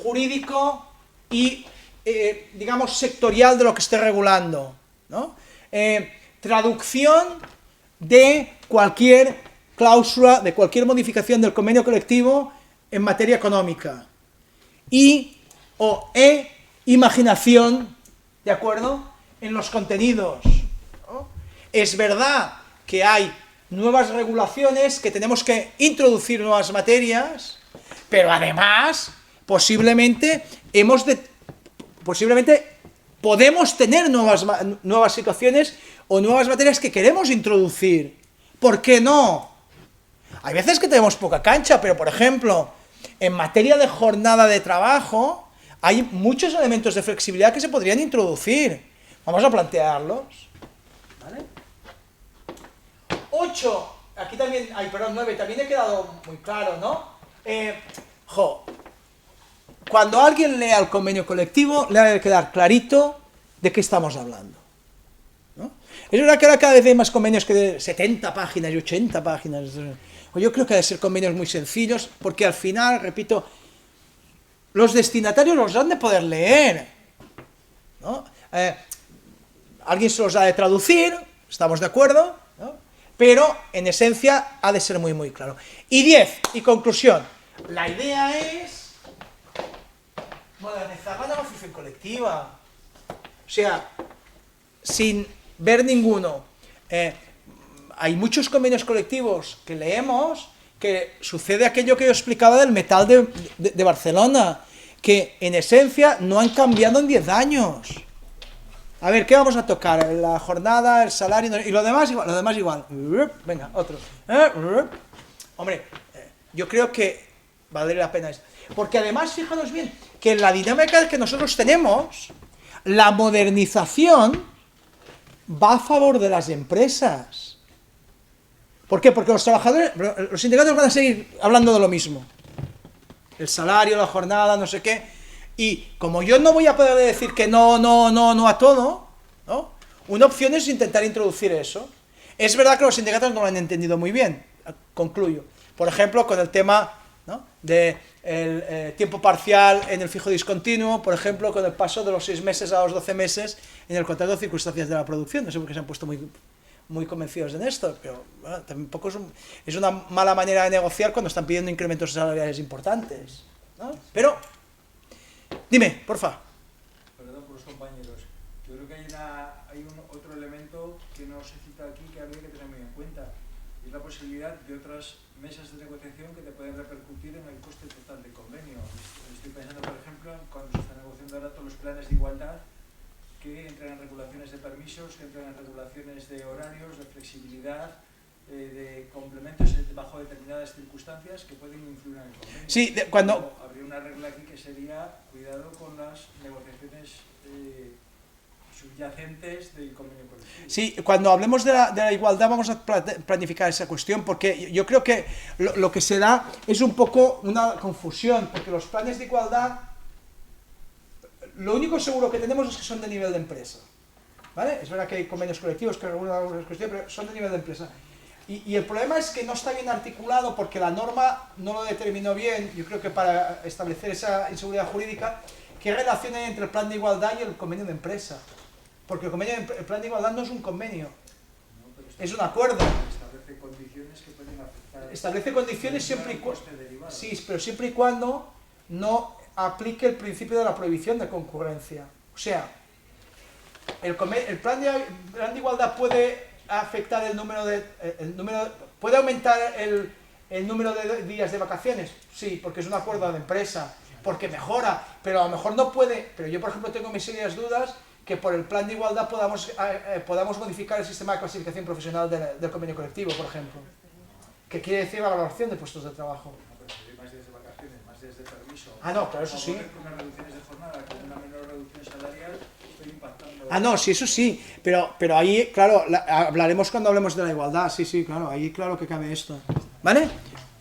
jurídico y, digamos, sectorial de lo que esté regulando, ¿no? Traducción de cualquier cláusula, de cualquier modificación del convenio colectivo en materia económica. Imaginación, ¿de acuerdo?, en los contenidos, ¿no? Es verdad que hay nuevas regulaciones, que tenemos que introducir nuevas materias, pero además, posiblemente podemos tener nuevas situaciones o nuevas materias que queremos introducir. ¿Por qué no? Hay veces que tenemos poca cancha, pero por ejemplo, en materia de jornada de trabajo, hay muchos elementos de flexibilidad que se podrían introducir. Vamos a plantearlos. ¿Vale? 8, aquí también, 9, también he quedado muy claro, ¿no? Cuando alguien lea el convenio colectivo, le debe quedar clarito de qué estamos hablando, ¿no? Es verdad que ahora cada vez hay más convenios que de 70 páginas y 80 páginas. Yo creo que deben ser convenios muy sencillos, porque al final, repito, los destinatarios los han de poder leer, ¿no? Alguien se los ha de traducir, estamos de acuerdo, ¿no? Pero en esencia ha de ser muy muy claro. Y 10, y conclusión, la idea es modernizar la negociación colectiva. O sea, sin ver ninguno, hay muchos convenios colectivos que leemos que sucede aquello que yo explicaba del metal de Barcelona, que en esencia no han cambiado en 10 años. A ver, ¿qué vamos a tocar? La jornada, el salario y lo demás igual. Lo demás igual. Venga, otro. Hombre, yo creo que valdría la pena esto. Porque además, fijaros bien, que en la dinámica que nosotros tenemos, la modernización va a favor de las empresas. ¿Por qué? Porque los trabajadores, los sindicatos van a seguir hablando de lo mismo. El salario, la jornada, no sé qué. Y como yo no voy a poder decir que no a todo, ¿no? Una opción es intentar introducir eso. Es verdad que los sindicatos no lo han entendido muy bien. Concluyo. Por ejemplo, con el tema, ¿no?, de el tiempo parcial en el fijo discontinuo, por ejemplo, con el paso de los 6 meses a los 12 meses en el contrato de circunstancias de la producción. No sé por qué se han puesto muy convencidos en esto, pero bueno, tampoco es una mala manera de negociar cuando están pidiendo incrementos salariales importantes, ¿no? Pero, dime, porfa. Perdón por los compañeros. Yo creo que hay otro elemento que no se cita aquí que habría que tener muy en cuenta, y es la posibilidad de otras mesas de negociación que te pueden repercutir en el coste total del convenio. Estoy pensando, por ejemplo, cuando se están negociando ahora todos los planes de igualdad, que entran en regulaciones de permisos, que entran en regulaciones de horarios, de flexibilidad, de complementos bajo determinadas circunstancias que pueden influir en el convenio. Sí, Habría una regla aquí que sería cuidado con las negociaciones subyacentes del convenio colectivo. Sí, cuando hablemos de la igualdad vamos a planificar esa cuestión, porque yo creo que lo que se da es un poco una confusión, porque los planes de igualdad, lo único seguro que tenemos es que son de nivel de empresa, ¿vale? Es verdad que hay convenios colectivos que regulan algunas cuestiones, pero son de nivel de empresa. Y el problema es que no está bien articulado porque la norma no lo determinó bien, yo creo que para establecer esa inseguridad jurídica, qué relación hay entre el plan de igualdad y el convenio de empresa. Porque el plan de igualdad no es un convenio, es un acuerdo. Establece condiciones que pueden afectar. Establece condiciones siempre y cuando. Sí, pero siempre y cuando no aplique el principio de la prohibición de concurrencia. O sea, el plan de igualdad puede afectar puede aumentar el número de días de vacaciones, sí, porque es un acuerdo de empresa, porque mejora, pero a lo mejor no puede. Pero yo, por ejemplo, tengo mis serias dudas que por el plan de igualdad podamos modificar el sistema de clasificación profesional del convenio colectivo, por ejemplo, que quiere decir la valoración de puestos de trabajo. Más días de vacaciones, más días de permiso. No, claro, eso sí. Con unas reducciones de jornada, con una menor reducción salarial, estoy impactando. No, sí, eso sí, pero ahí, claro, hablaremos cuando hablemos de la igualdad, sí, claro, ahí claro que cabe esto, ¿vale?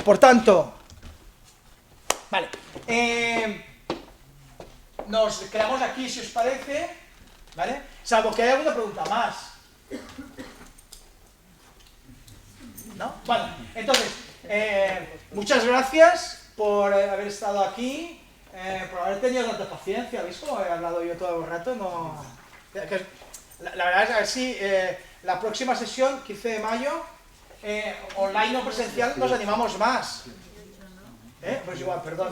Por tanto, vale, nos quedamos aquí si os parece, ¿vale? Salvo que haya alguna pregunta más. ¿No? Bueno, entonces, muchas gracias por haber estado aquí, por haber tenido tanta paciencia, ¿veis cómo he hablado yo todo el rato? No... La verdad es que así, la próxima sesión, 15 de mayo, online o presencial, nos animamos más. Pues igual, perdón.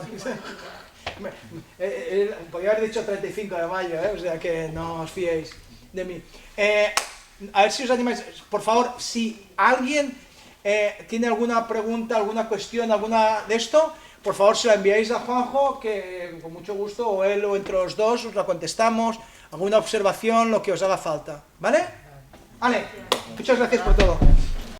Podría haber dicho 35 de mayo, o sea que no os fiéis de mí. A ver si os animáis. Por favor, si alguien tiene alguna pregunta, alguna cuestión, alguna de esto, por favor se la enviáis a Juanjo, que con mucho gusto, o él o entre los dos, os la contestamos, alguna observación, lo que os haga falta. ¿Vale? Vale, muchas gracias por todo.